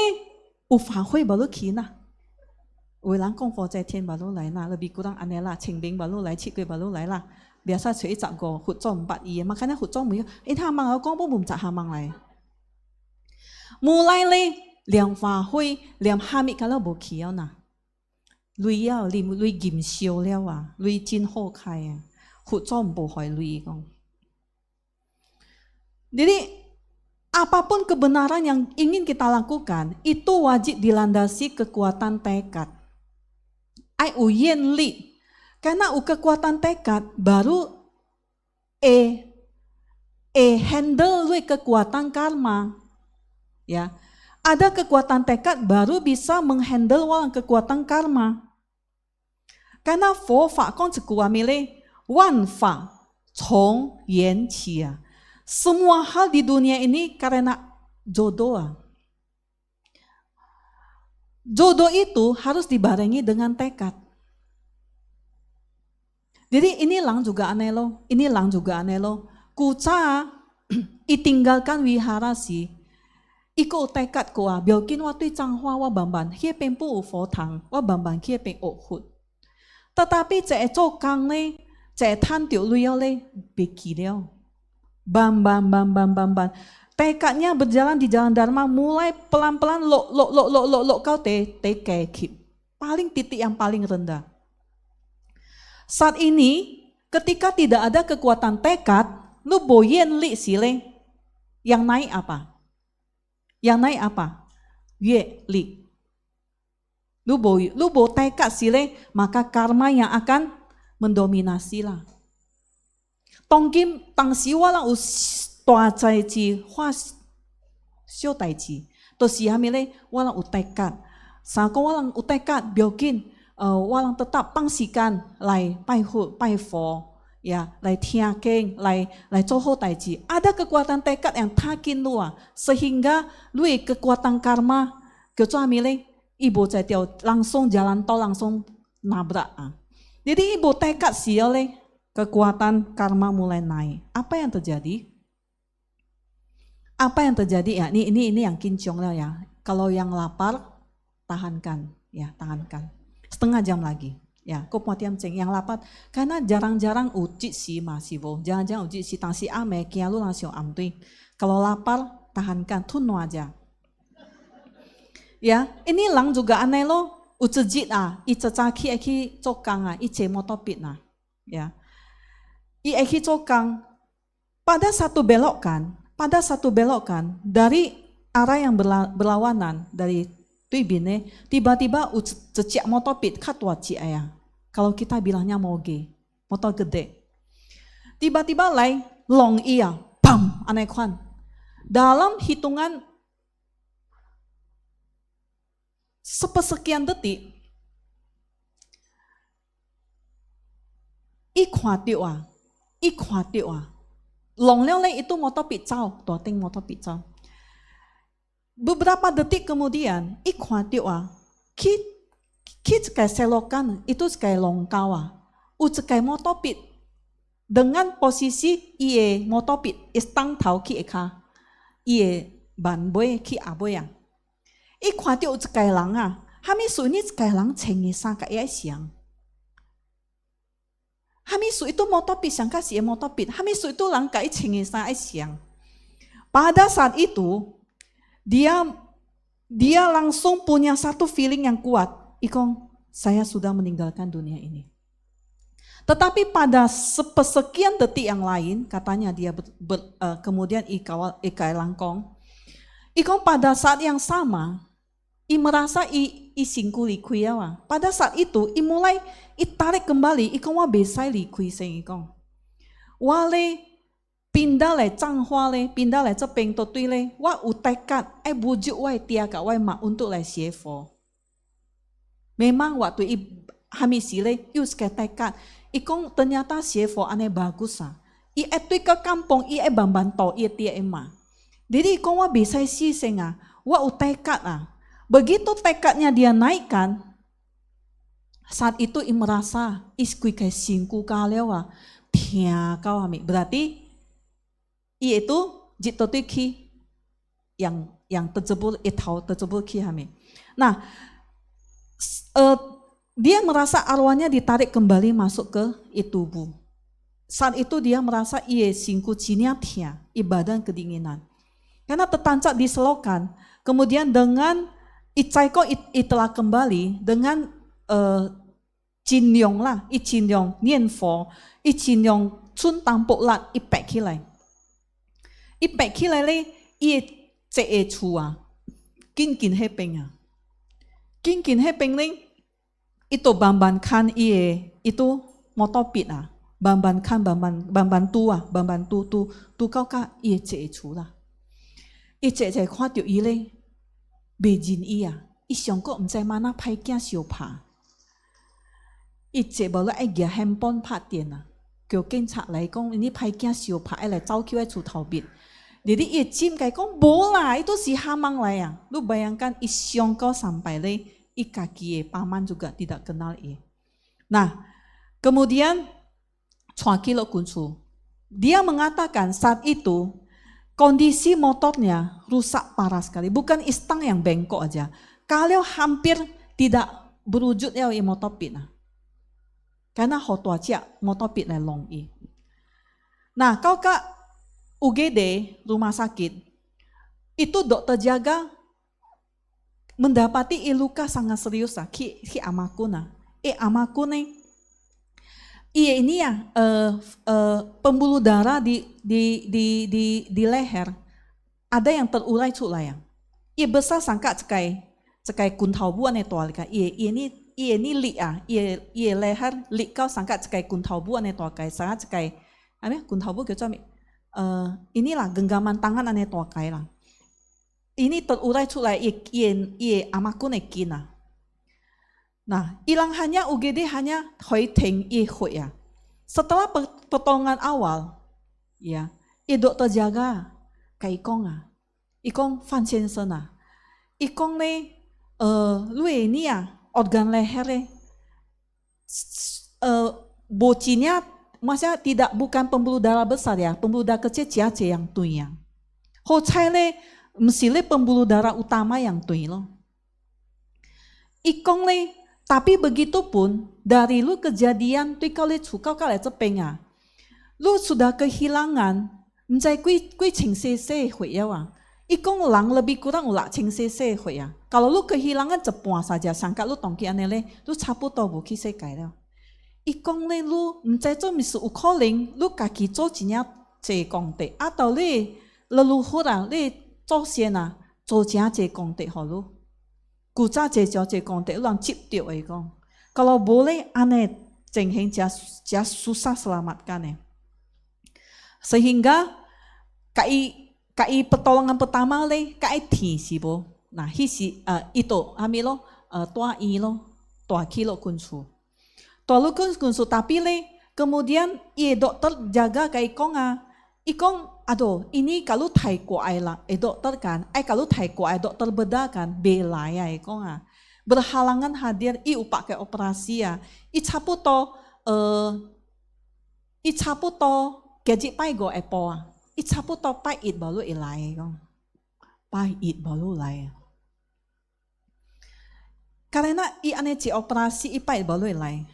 有法會無你去啦。有人講佛在天無你來啦，你比古人安尼啦，清明無你來，7月無你來啦。biasa 隨15佛種8意，makanya 佛種冇，他們講不唔雜他們來。mulai 咧，連法會連哈密個都無去了呐。累啊，累減少了啊，累真好開啊，佛種無會累講。Jadi apapun kebenaran yang ingin kita lakukan itu wajib dilandasi kekuatan tekad. Ai uyen li, karena kekuatan tekad baru handle kekuatan karma. Ya, ada kekuatan tekad baru bisa menghandle walang kekuatan karma. Karena 佛法講一句話咩咧？萬法從緣起啊。Semua hal di dunia ini karena jodoh. Jodoh itu harus dibarengi dengan tekad. Jadi ini lang juga aneh loh. Kuca itinggalkan wihara sih. Iko tekad ko ah, biarkin waktu Changhua wa bamban, hie pempu ufo tang, wa bamban hie peng okhut. Tetapi cek cokang le, cek tan tiu luyo le, beki leo. Bam. Tekadnya berjalan di jalan Dharma mulai pelan-pelan lo kau tekek. Paling titik yang paling rendah. Saat ini ketika tidak ada kekuatan tekad, lu boyen li sile. Yang naik apa? Ye li. Lu bo tekad sile, maka karma yang akan mendominasi lah. Tongkim tang siwa lang tua cai ji hua xiu tai ji. To siami le walang utekad. Sako walang utekad biokin walang tetap pangsikan lai pai hu pai fo ya lai tia keng lai zoho tai ji. Ada kekuatan tekad yang takin luar sehingga lui kekuatan karma kecuali le ibu cai tiao langsung jalan tol langsung nabrak. Jadi ibu tekad sial le kekuatan karma mulai naik. Apa yang terjadi? Ya, ini yang kincong lah ya. Kalau yang lapar, tahankan, ya tahankan. Setengah jam lagi, ya. Kau matiam ceng yang lapar, karena jarang-jarang uji si masivo, jarang-jarang uji si tangsi ame, kia lu langsung amtui. Kalau lapar, tahankan, tunu aja. Ya, ini lang juga aneh lo, ucejit icecaki eki cokang ice motopit ya. Eki cokang pada satu belokan dari arah yang berlawanan dari Tuibine tiba-tiba cecik motopit katwa ci ayah. Kalau kita bilangnya moge, motor gede. Tiba-tiba lai long iya, pam aneh kwan. Dalam hitungan sepersekian detik 一看到啊，一看到啊，弄了嘞itu motor picau, tuating motor picau. Beberapa detik kemudian, i看到啊，去cekai selokan itu cekai longkau ah, cekai motopit dengan posisi ie motopit istang tau ki eka, ie ban boy ki aboy yang. I 看到有一个人啊，哈咪属你一个人穿的衫甲伊爱像，哈咪属itu motopit像甲是motopit，哈咪属itu人甲伊穿的衫爱像。Pada saat itu dia langsung punya satu feeling yang kuat. Ikong, saya sudah meninggalkan dunia ini. Tetapi pada sekian detik yang lain, katanya dia kemudian ikai langkong. Ikong pada saat yang sama, merasa singku likui ya. Pada saat itu, mulai tarik kembali, ikong wa besai likui sing ikong. Wale pindah le Changhua le, pindah le cepeng totui le, wa utekat, bujuk wa tiaga wa mak untuk le siefo. Memang waktu hamisi le, yus ke tekat, ikong ternyata siefo ane bagus ah. Etui ke kampung, bambanto, tia ema. Jadi ikong wa bisa si senga, wa utekat ah. Begitu tekadnya dia naikkan, saat itu merasa iskui ke singku kalewa, tia kau ami. Berarti itu jitotui ki yang terjebul terjebul ki hami. Nah, dia merasa arwahnya ditarik kembali masuk ke tubuh. Saat itu dia merasa singku cinya tia, badan kedinginan. Karena tertancap di selokan, kemudian dengan Icaiko telah kembali dengan cinyong lah, cinyong nianfo, cinyong cun tampuk lat ipek kilai. Ipek kilai le ce chua, kin hepeng ah, kin hepeng le itu bambankan itu motopit ah, bambankan bamban tu kau ka ce chu lah, ce kwa tiu le Beijing iya, isyongko mzai mana pai kia siopa. Ce baru gia handphone pat tiền ah, kêu cảnh sát lại công ini pai kia siopa, lại trao kêu chu tau bit. Jadi cim kayak kong bola itu si hamang lah ya. Lu bayangkan isyongko sampai le kaki paman juga tidak kenal Nah, kemudian Cuakilo Kunsu, dia mengatakan saat itu kondisi motornya rusak parah sekali. Bukan istang yang bengkok aja. Kalau hampir tidak berwujud ya motopit. Karena hotuacia motopit le long Nah, kau kak UGD rumah sakit itu dokter jaga mendapati luka sangat serius lah ki amaku nah amaku nih ini ya pembuluh darah di leher ada yang terurai culayang besar sangka cekai kuntau buan itu alika ini li leher li kau sangka cekai kuntau buan itu alika sangat cekai kuntau bu kecami inilah genggaman tangan ane tua kai lah. Ini terurai culai amaku nekina. Nah, ilang hanya UGD hanya hoi teng hui ya. Setelah pertolongan awal, ya, dokter jaga kai ikong ah, ikong Fan先生ah, ikong ne lu ini ya organ leher bocinya maksudnya tidak bukan pembuluh darah besar ya, pembuluh darah kecil ciace yang tuyang. Hocai le mesti pembuluh darah utama yang tuy lo. Ikong le, tapi begitu pun dari lu kejadian tuy kau le cukau kau le cepeng lu sudah kehilangan, menjai kui cing se hui ya wang. Ikong lang lebih kurang ulak cing se hui ya. Kalau lu kehilangan cepuan saja, sangka lu tongki anele, lu capu tau buki se kai le. Ikong le lu mcai zo misu ukoling lu kaki zo jinya je gongde atau le leluhur le zo siena zo jia je gongde ho lu guza je jo je gongde lu ang cip tiu ikong. Kalau boleh ane cengheng jia susah selamatkan sehingga kai pertolongan pertama le kai ti sibo. Nah hisi itu amilo tua kilo kunsu. Tolukun kunsu tapi le Kemudian dokter jaga ke ikong ikong aduh ini kalau thai kuai lah dokter kan kalau thai kuai dokter bedah kan bela ya ikong berhalangan hadir upak ke operasi ya icaputo gaji pai go epo icaputo pai it balu ilai kong pai it balu lai karena ane ci operasi pai balu ilai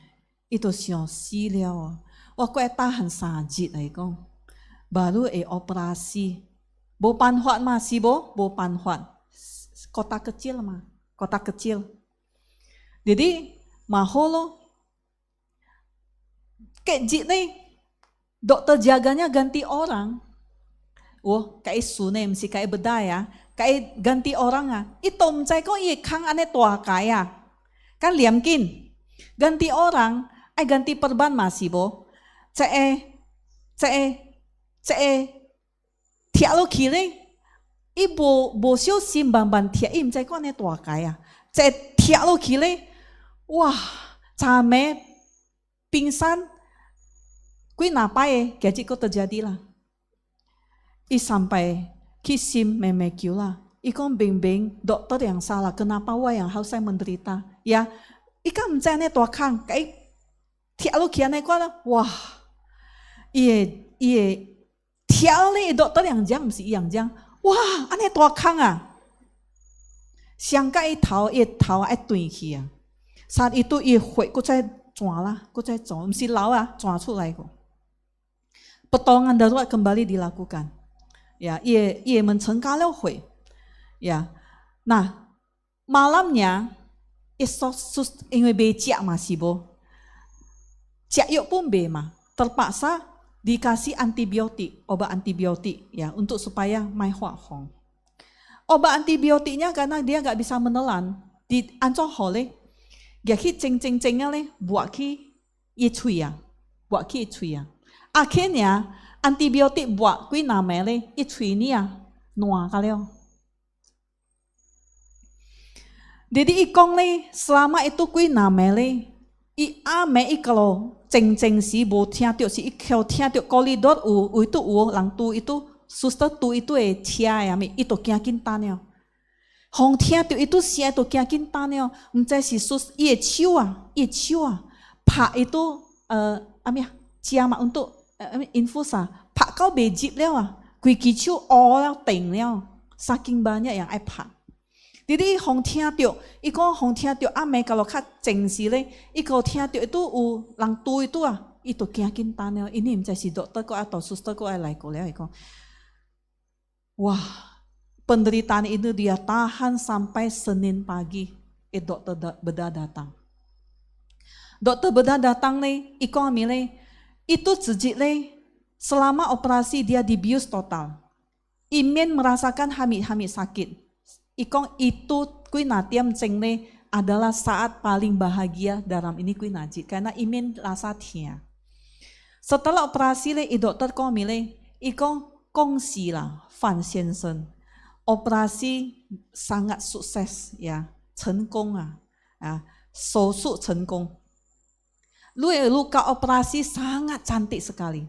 itu sia liao aku tahan sajit ai kong baru operasi bo panhuat masih bo panhuat kota kecil mah kota kecil jadi maholo kayak jit nih dokter jaganya ganti orang kayak sunem si kayak bedaya kayak ganti orang itu mencai kok kang ane tua kaya kan liamkin ganti orang ganti perban masih bo tiap lo kiri ibu bosio simban tiap im cai kok ane tua kaya tiap lo kiri wah came pingsan kui napai gaji kok terjadilah sampai kisim memekiu lah ikon beng dokter yang salah kenapa wah yang harus saya menderita ya ikan mencari tua kang kayak tiap lo kian kok wah tiap le dokter yang jang si yang jang wah ane tua kang siang kai tahu tui kia saat itu hui ku cai cuan lah ku cai cuan mesti lau cuan culai ku pertolongan darurat kembali dilakukan ya mencengkal hui ya nah malamnya因为没家masih bo cak yuk pun bema terpaksa dikasih antibiotik obat antibiotik ya untuk supaya mai hua hong obat antibiotiknya karena dia nggak bisa menelan di ancol hole dia ki ceng le buat ki cui akhirnya antibiotik buat kui namele cui ni nuah kaleo jadi ikong le selama itu kui namele ame kalau ceng si bo tiap si ikau tiap koridor itu lang tu itu suster tu itu cia ya mi itu kiakin tanyo hong tiap itu sia itu kiakin tanyo mencai si sus ye ciwa pak itu amia cia ma untuk infusa pak kau bejit leo kui kicu all ting leo saking banyak yang pak jadi hong tiap iko hong tiap ame kalau kat ceng si le iko tiap itu lang tu itu kiakin tanyo ini mencai si dokter ko atau suster ko ai ko leo iko wah penderitaan itu dia tahan sampai Senin pagi dokter bedah datang nih iko amile itu jejit le selama operasi dia dibius total Imin merasakan hamid sakit ikong itu kui natiam cengne adalah saat paling bahagia dalam ini kui najit karena Imin rasa tia setelah operasi le dokter ko amile ikong kongsi lah Fan先生 operasi sangat sukses ya, 成功手术成功. Luka operasi sangat cantik sekali.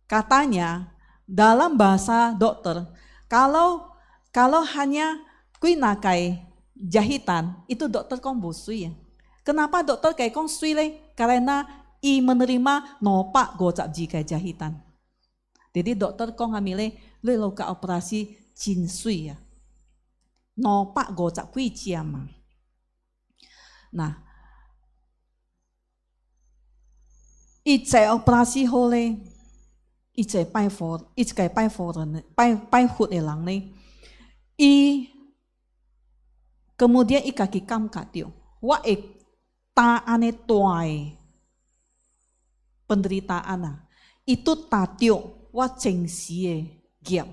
Katanya dalam bahasa dokter, kalau hanya kuinakai jahitan itu dokter kong busui ya. Kenapa dokter kayak kong sui le? Karena menerima nopak gocap jika jahitan. Jadi dokter kong hamile luka operasi jinsui ya. Nopak gocap kui ciama. Nah, icai operasi hole, icai pai hut elang ne, kemudian kaki kam katio, wa ta ane toai penderitaan itu tatio wa cengsie giam,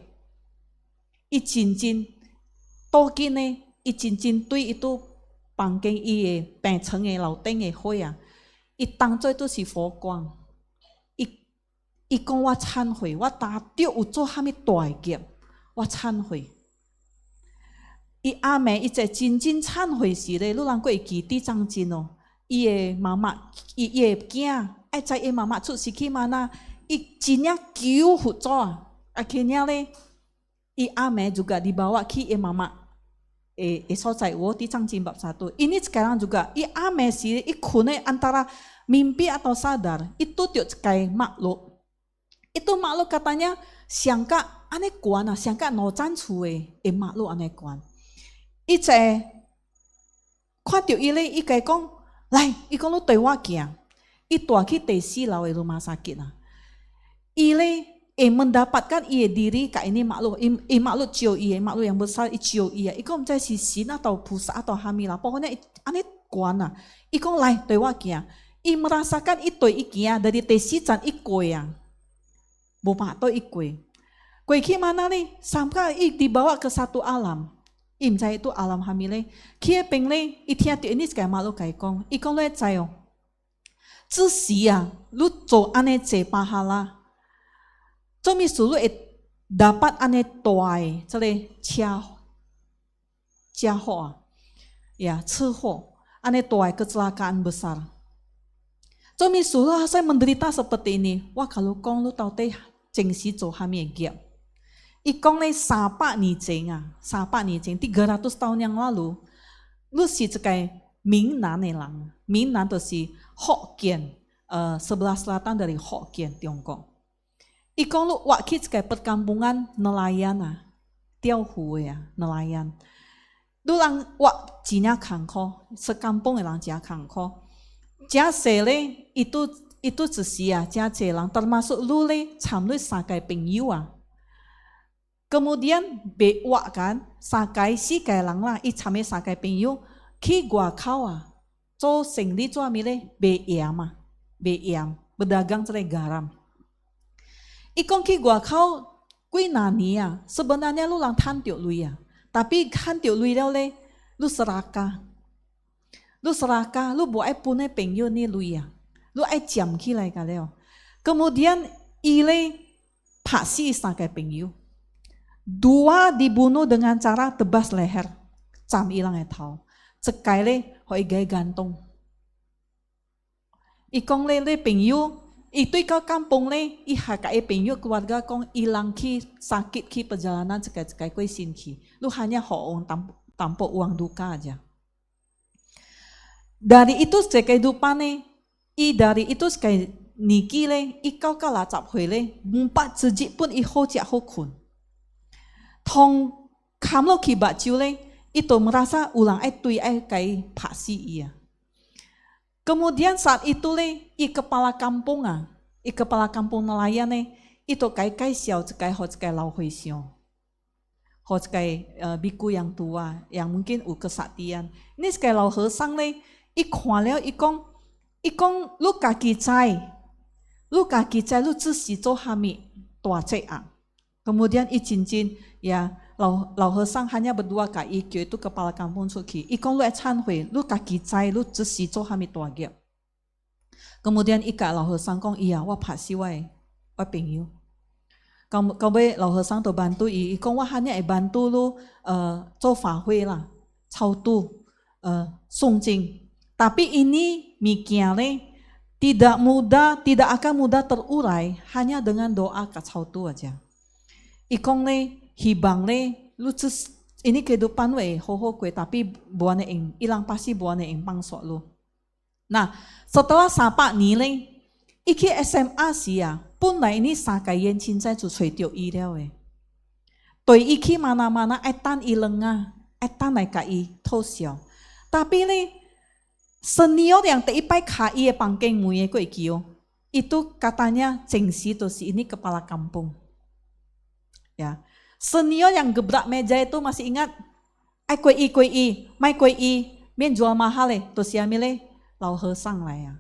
cincin tokine cincin tui itu pangkeng pengceng lau teng hoi当做都是佛光，讲我忏悔，我打掉有做虾米大劫，我忏悔。阿妹在真正忏悔时咧，你能够会记得张真哦，伊的妈妈，伊的囝 ai cai mama cu siki mana ijinya kiu huco. Akhirnya le ame juga dibawa ki mama selesai di Cangcing bab 1. Ini sekarang juga ame si ikune antara mimpi atau sadar itu tiuk cekai makhluk. Itu makhluk katanya siangka ane kuan siangka no zan cue makhluk ane kuan. Ice看到伊咧，伊甲伊讲，来，伊讲你对我行，伊带去第4楼的rumah sakit lah. 伊咧mendapatkan ia diri kat ini makhluk, makhluk cium ia, makhluk yang besar cium ia. Iko macam si sin atau pusat atau hamil lah. Pokoknya aneh kuan lah. Iko lai对我行，伊merasakan itu ikia dari tesisan iko yang, bapak tu iko. Kau iki mana ni? Sampai dibawa ke satu alam. Imcai itu alam hamile. Kia pengle itia tu ini sekarang makhluk kai kong. Iko le cayo. 自喜啊，lu做安尼做pahala。做咩事lu dapat 安尼大的这个车祸呀，车祸，安尼大的kecelakaan besar。做咩事lu saya menderita seperti ini? Wah kalau kong lu tahu teh jengsi做哈咩业？ Ikong le 300 年前啊，300 年前300 tahun yang lalu， lu是这个闽南的人，闽南就是 Hokkien， sebelah selatan dari Hokkien Tiongkok. Ikong lu wakit ke perkampungan nelayan ah, Tiaohu ya, nelayan. Dulang wak jinya kangko, sekampung orang jia kangko. Jia sele itu zesiya, jia celang termasuk lu le camlu sakai pengyu ah. Kemudian bewak kan, sakai si kai lang lah, icame sakai pengyu, ki gua kawa, zo sengli zo amile beyam, berdagang cerai garam. Ikong ki gua kau kui nani ya, sebenarnya lu lang tan tiuk lui ya, tapi tan tiuk lui le, lu serakah, lu buat punai pengyu ni lui ya, lu ai jam ki lai kaleo. Kemudian ile pasi sakai pengyu. 2 dibunuh dengan cara tebas leher, cam ilang tahu. Sekali hoi gay gantung. Ikong le pengyu, itu ikau kampung le, iha kai pengyu keluarga kong ilang ki sakit ki perjalanan sekai koi sin ki. Lu hanya hoong tanpa uang duka aja. Dari itu kehidupan dari itu sekai niki le, ikau kalah cap hoi le, 4 sejik pun iho jak hokun. Tong kamlo ki baju le itu merasa ulang tui kai pasi ia. Kemudian saat itu le kepala kampung nelayan itu kai xiao cekai ho cekai lau hui xiao. Ho cekai biku yang tua yang mungkin kesaktian. Ini cekai lau hesang le kuan leo ikong lu kaki cai lu zisi zo hami tua cai ang. Kemudian cincin ya lau hesang hanya berdua kaki itu kepala kampung suki. Ikong lu chan hui lu kaki cai lu zisi zo hami tua giap. Kemudian ika lau hesang kong iya wa pasi wai pengyu. Kau be lau hesang to bantu ikong wa hanya bantu lu zo fa hui lah, cau tu sung jing. Tapi ini mikiale tidak akan mudah terurai hanya dengan doa kacau tu aja. Ikong le hibang le lu ini kehidupan we ho kue tapi buane ilang pasti buane pangsok lu. Nah setelah sapa nilai iki SMA sia pun lah ini sakai yen cincai cu cui tiuk i liao we. Toi iki mana etan ilenga etan nai kai to xiao. Tapi le senior yang teipai kai pangkeng muye ko ikio itu katanya cengsi to si ini kepala kampung. Ya, senior yang gebrak meja itu masih ingat, ai kue i, mai kue i, mien jual mahal terus ya mile lau hesang lah ya,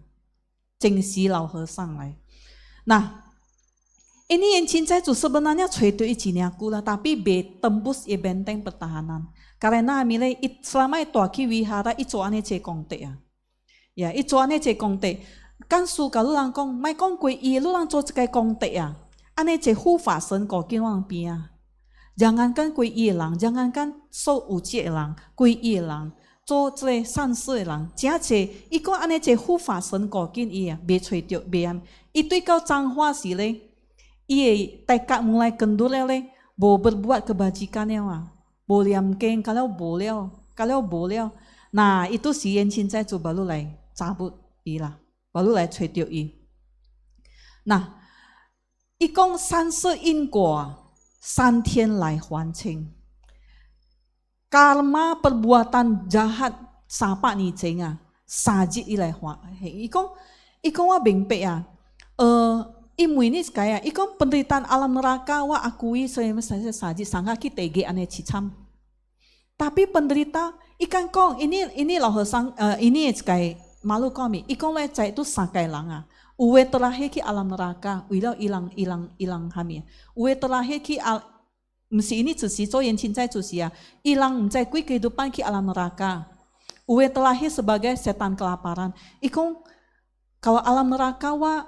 cengsi lau hesang lah. Nah, ini yang cinta itu sebenarnya cui tu aku lah, tapi tembus benteng pertahanan. Karena mile selama itu aki wihara itu ane cekong te ya, itu ane cekong te. Kan suka lu langkong, mai kong kue i lu lang做这个kong te ya. Ane ce hu fa sen ko kin wang pia. Jangankan kui ilang, jangankan so uji elang, kui ilang. 做这善事的人，真济，伊讲安尼一护法神过紧伊啊，袂找着，袂安。伊对到脏话时咧，伊会tekad mulai kendor咧，无 berbuat kebajikan ah, 无念经，kalau boleh, nah itu si Yan Chin Cai Zu baru 来cabut 伊啦，baru 来找着伊。那伊讲三世因果3天来还清。karma perbuatan jahat sapa ni cenga sajid ilai hua. Ikong wa bengpe ya. Imu ini sekaya. Ikong penderitaan alam neraka wa akui saya sajid sangka kita tege ane cicam. Tapi penderita ikan kong ini loh sang ini sekaya malu kami. Ikong le cai itu sakai langa. Uwe terakhir ki alam neraka. Wilau ilang hamil. Uwe terakhir ki mesti ini cuci, so yang cintai cuci ya, hilang mencai kui kehidupan ki alam neraka. Uwe terlahir sebagai setan kelaparan. Ikong kalau alam neraka wa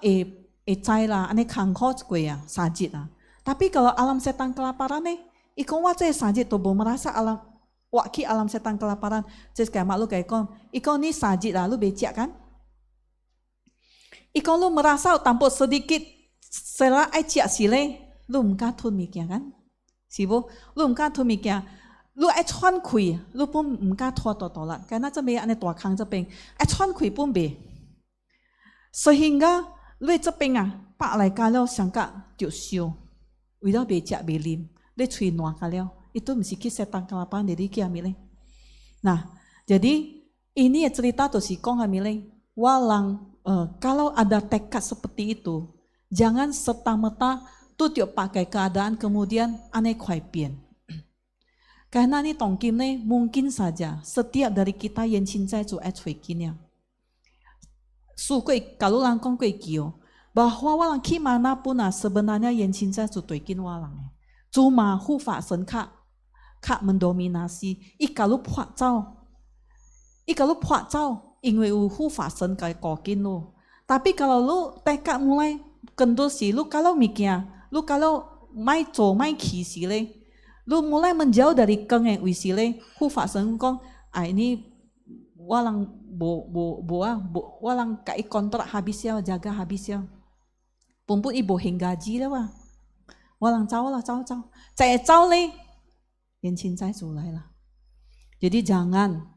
cai lah, ane kangkot kui ya, sajid lah. Tapi kalau alam setan kelaparan ikong wa cai sajid tubuh merasa alam wa ki alam setan kelaparan. Jadi kayak malu kayak ikong ni sajid lah, lu becek kan? Ikong lu merasa tampuk sedikit selah ciak sile. Lu mungkin thun mikir kan, sibo, lu mungkin thun mikir, lu cuan kui, lu pun mungkin thua totolat, karena cembe ane tua kang cepeng, cuan kui pun be, sehingga lu cepeng pak lai kalau sangka diusio, udah becak belim, lu cui nuah kalau, itu mesti setan kelaparan dari kiamile. Nah, jadi ini cerita tuh si kong hamile, walang kalau ada tekad seperti itu, jangan serta-merta tutup pakai keadaan kemudian aneh kuaipian. Karena ini tongkim nih mungkin saja setiap dari kita yang cintai cu cuekinnya. Suku kalau langkong kue kio bahwa walang kimanapun sebenarnya yang cintai cu tuikin walang. Cuma hufa sen kak mendominasi. Ikalu puak cao, ingwe hufa sen kai kokin lo. Tapi kalau lu tekad mulai kendor si lu kalau mikir lu kalau mai kisi le, lu mulai menjauh dari keng yang wisi le, hu fa seng kong, ini walang walang kai kontrak habis ya, jaga habis ya, pumpun ibu hinggaji le wa, walang cao le, yang cintai cu lai lah. Jadi jangan,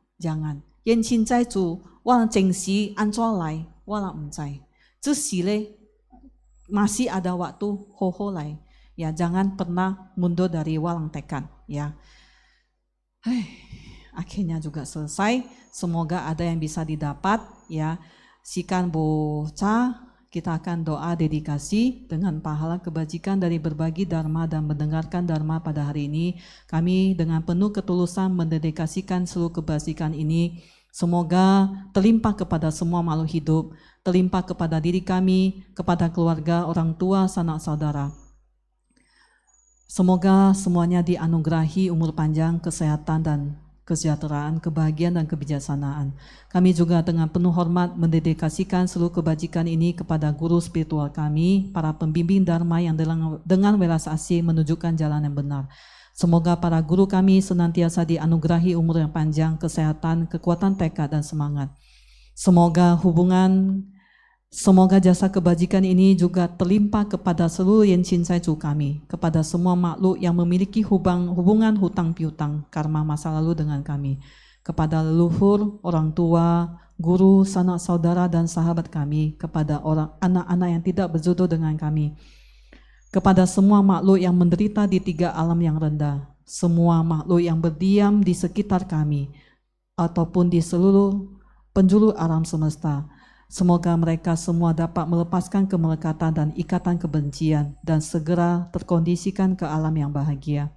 yang cintai cu walang cengsi ancual lai, walang mencai, cisi le. Masih ada waktu ho lai, ya jangan pernah mundur dari walang tekad ya. Akhirnya juga selesai, semoga ada yang bisa didapat ya. Sikan boca, kita akan doa dedikasi dengan pahala kebajikan dari berbagi dharma dan mendengarkan dharma pada hari ini. Kami dengan penuh ketulusan mendedikasikan seluruh kebajikan ini. Semoga terlimpah kepada semua makhluk hidup, terlimpah kepada diri kami, kepada keluarga, orang tua, sanak saudara. Semoga semuanya dianugerahi umur panjang, kesehatan dan kesejahteraan, kebahagiaan dan kebijaksanaan. Kami juga dengan penuh hormat mendedikasikan seluruh kebajikan ini kepada guru spiritual kami, para pembimbing dharma yang dengan welas asih menunjukkan jalan yang benar. Semoga para guru kami senantiasa dianugerahi umur yang panjang, kesehatan, kekuatan tekad dan semangat. Semoga jasa kebajikan ini juga terlimpah kepada seluruh yang cintai cu kami, kepada semua makhluk yang memiliki hubungan hutang piutang karma masa lalu dengan kami, kepada leluhur, orang tua, guru, sanak saudara dan sahabat kami, kepada anak-anak yang tidak berjodoh dengan kami, kepada semua makhluk yang menderita di 3 alam yang rendah, semua makhluk yang berdiam di sekitar kami, ataupun di seluruh penjuru alam semesta. Semoga mereka semua dapat melepaskan kemelekatan dan ikatan kebencian dan segera terkondisikan ke alam yang bahagia.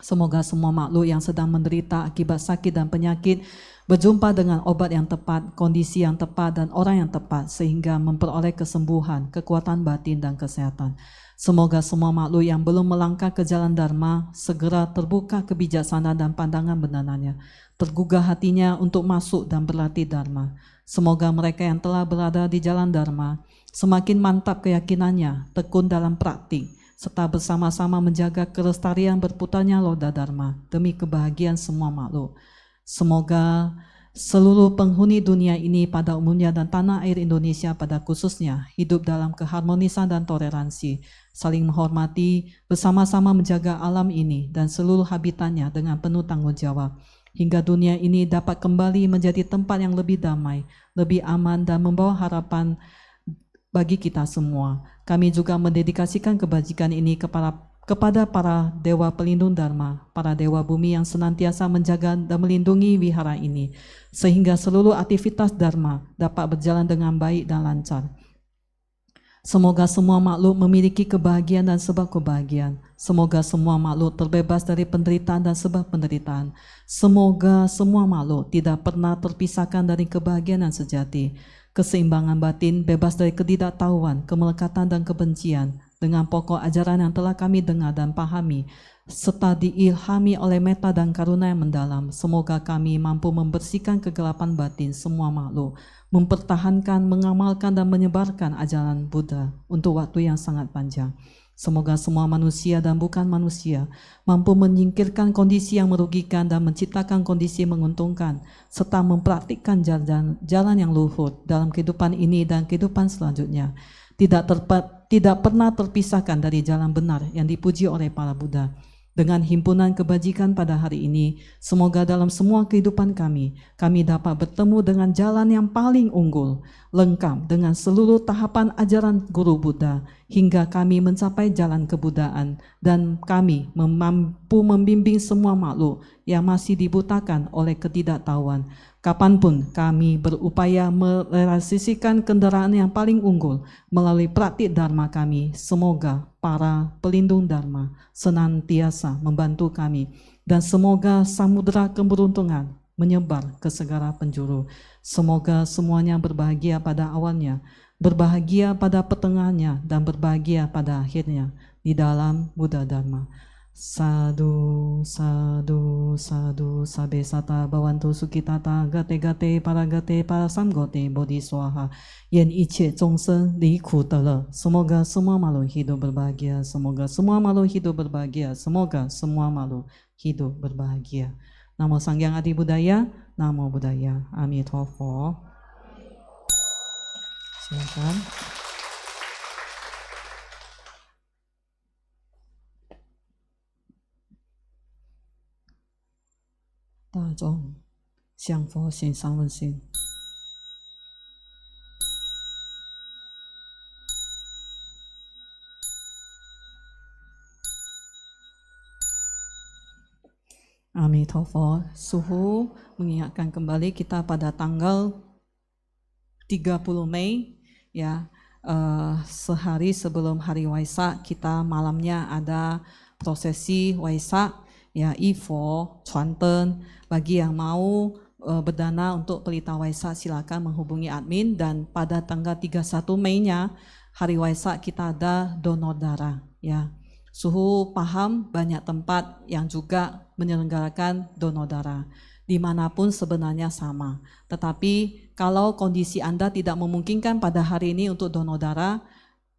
Semoga semua makhluk yang sedang menderita akibat sakit dan penyakit berjumpa dengan obat yang tepat, kondisi yang tepat, dan orang yang tepat sehingga memperoleh kesembuhan, kekuatan batin, dan kesehatan. Semoga semua makhluk yang belum melangkah ke jalan dharma segera terbuka kebijaksanaan dan pandangan benarnya, tergugah hatinya untuk masuk dan berlatih dharma. Semoga mereka yang telah berada di jalan dharma semakin mantap keyakinannya, tekun dalam praktik, serta bersama-sama menjaga kelestarian berputarnya roda dharma demi kebahagiaan semua makhluk. Semoga seluruh penghuni dunia ini pada umumnya dan tanah air Indonesia pada khususnya hidup dalam keharmonisan dan toleransi, saling menghormati, bersama-sama menjaga alam ini dan seluruh habitatnya dengan penuh tanggung jawab, hingga dunia ini dapat kembali menjadi tempat yang lebih damai, lebih aman dan membawa harapan bagi kita semua. Kami juga mendedikasikan kebajikan ini kepada para dewa pelindung Dharma, para dewa bumi yang senantiasa menjaga dan melindungi wihara ini, sehingga seluruh aktivitas Dharma dapat berjalan dengan baik dan lancar. Semoga semua makhluk memiliki kebahagiaan dan sebab kebahagiaan. Semoga semua makhluk terbebas dari penderitaan dan sebab penderitaan. Semoga semua makhluk tidak pernah terpisahkan dari kebahagiaan yang sejati. Keseimbangan batin, bebas dari ketidaktahuan, kemelekatan dan kebencian, dengan pokok ajaran yang telah kami dengar dan pahami, serta diilhami oleh meta dan karuna yang mendalam. Semoga kami mampu membersihkan kegelapan batin semua makhluk, mempertahankan, mengamalkan dan menyebarkan ajaran Buddha untuk waktu yang sangat panjang. Semoga semua manusia dan bukan manusia mampu menyingkirkan kondisi yang merugikan dan menciptakan kondisi yang menguntungkan, serta mempraktikkan jalan yang luhur dalam kehidupan ini dan kehidupan selanjutnya. Tidak pernah terpisahkan dari jalan benar yang dipuji oleh para Buddha. Dengan himpunan kebajikan pada hari ini, semoga dalam semua kehidupan kami dapat bertemu dengan jalan yang paling unggul, lengkap dengan seluruh tahapan ajaran Guru Buddha, hingga kami mencapai jalan kebudaan, dan kami mampu membimbing semua makhluk yang masih dibutakan oleh ketidaktahuan. Kapanpun kami berupaya merealisasikan kendaraan yang paling unggul melalui praktik Dharma kami, semoga para pelindung Dharma senantiasa membantu kami, dan semoga samudera keberuntungan menyebar ke segala penjuru. Semoga semuanya berbahagia pada awalnya, berbahagia pada pertengahannya, dan berbahagia pada akhirnya di dalam Buddha Dharma. Sadu, sadu, sadu, sabe sata bawantu sukitata, gate gate para samgote bodhi swaha, yen iche zongsen li ku de le. Semoga semua makhluk hidup berbahagia, semoga semua makhluk hidup berbahagia, semoga semua makhluk hidup berbahagia. Namo Sanghyang Adi Budaya, Namo Buddhaya, Amitabha. Silakan. 大众向佛行三问心。Amitabha, Suhu mengingatkan kembali kita pada tanggal 30 Mei ya, sehari sebelum hari Waisak, kita malamnya ada prosesi Waisak ya, Ifo, Chuanten. Bagi yang mau berdana untuk pelita Waisak silakan menghubungi admin, dan pada tanggal 31 Mei-nya hari Waisak kita ada donor darah ya. Suhu paham banyak tempat yang juga menyelenggarakan donor darah, dimanapun sebenarnya sama. Tetapi kalau kondisi Anda tidak memungkinkan pada hari ini untuk donor darah,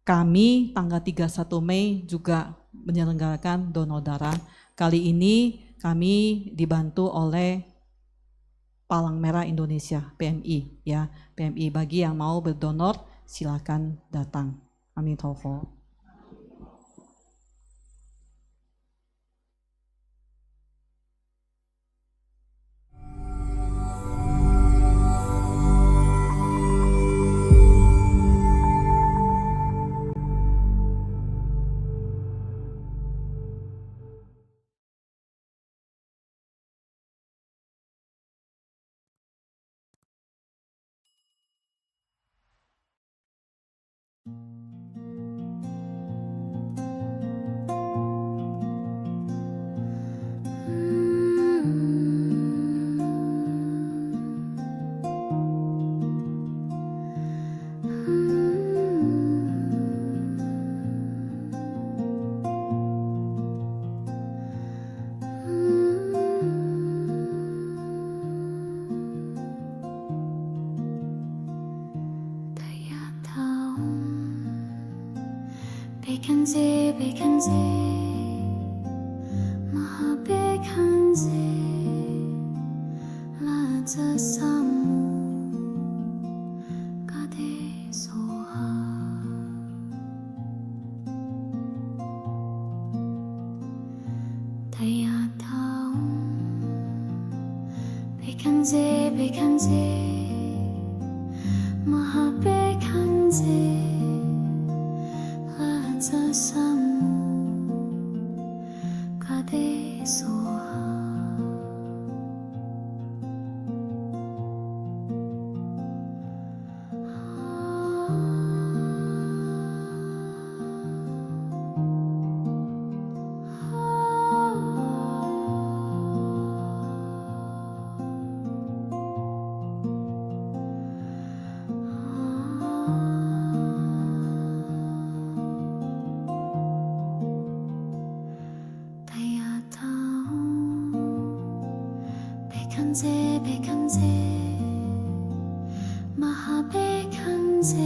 kami tanggal 31 Mei juga menyelenggarakan donor darah. Kali ini kami dibantu oleh Palang Merah Indonesia, PMI ya. PMI, bagi yang mau berdonor silakan datang. Amitabha. Bekanze, Maha Bekanze, 백한제 백한제 마하백한제 라자사무 가데소하 백한제 백한제 마하백한제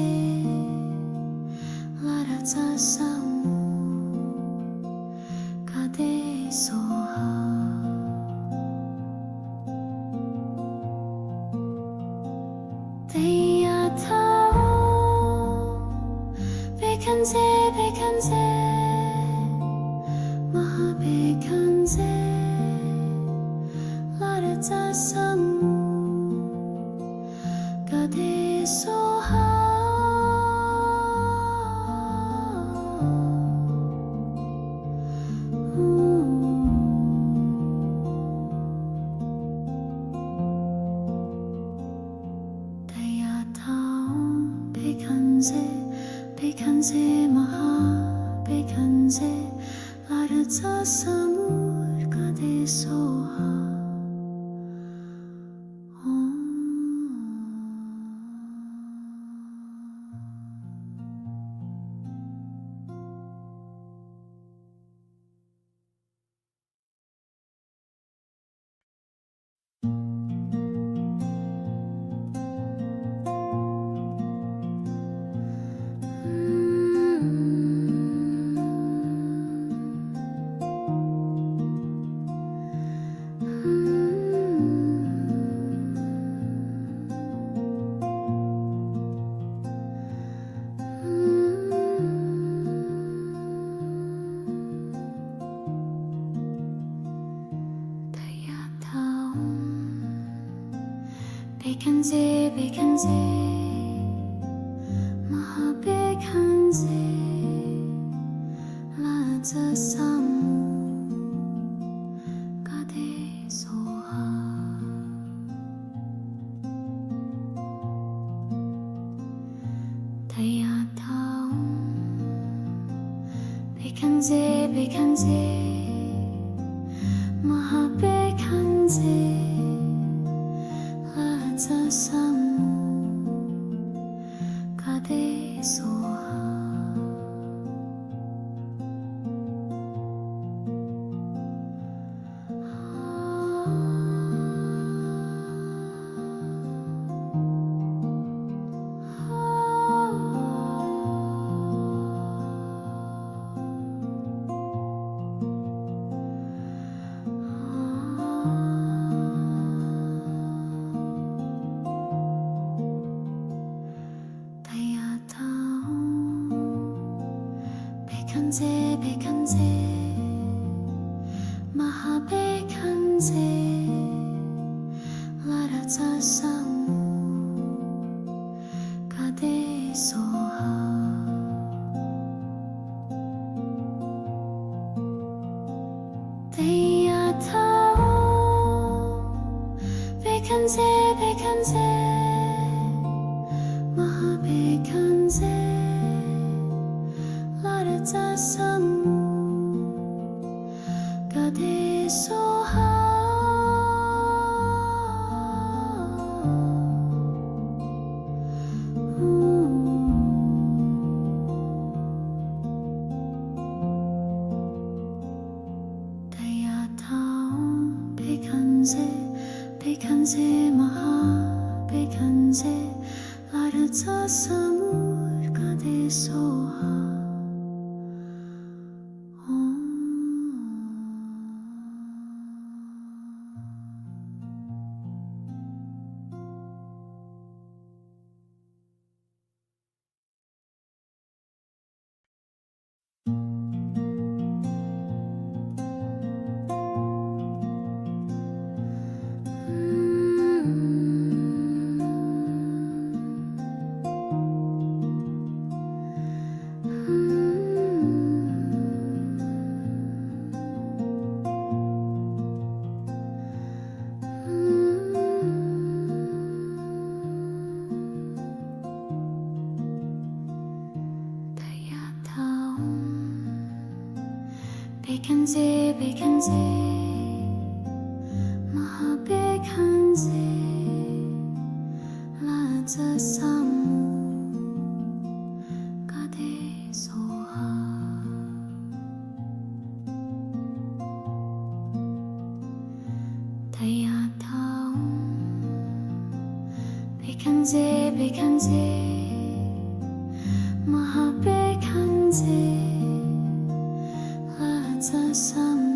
라라자사무 가데소하 데야타오 백한제 백한제 마하백한제 라라자사무 가데소하 데야타오 백한제 백한제 마하 백한제 라라자사무 가데소하 백한제 백한제 마하백한제 라자사무 가데소하 데야타오 백한제 백한제 마하백한제 라자사무 가데소하 백한제 백한제 마하백한제 라라자사무 가데소하 데야타오 백한제 백한제 마하백한제 라라자사무 가데소하 데야타오 백한제 백한제 마하 백한제 라라자사무 가데소하 백한세 백한세 마하 백한세 라자사무 가데소하 다야타움 백한세 백한세 마하 백한세 라자사무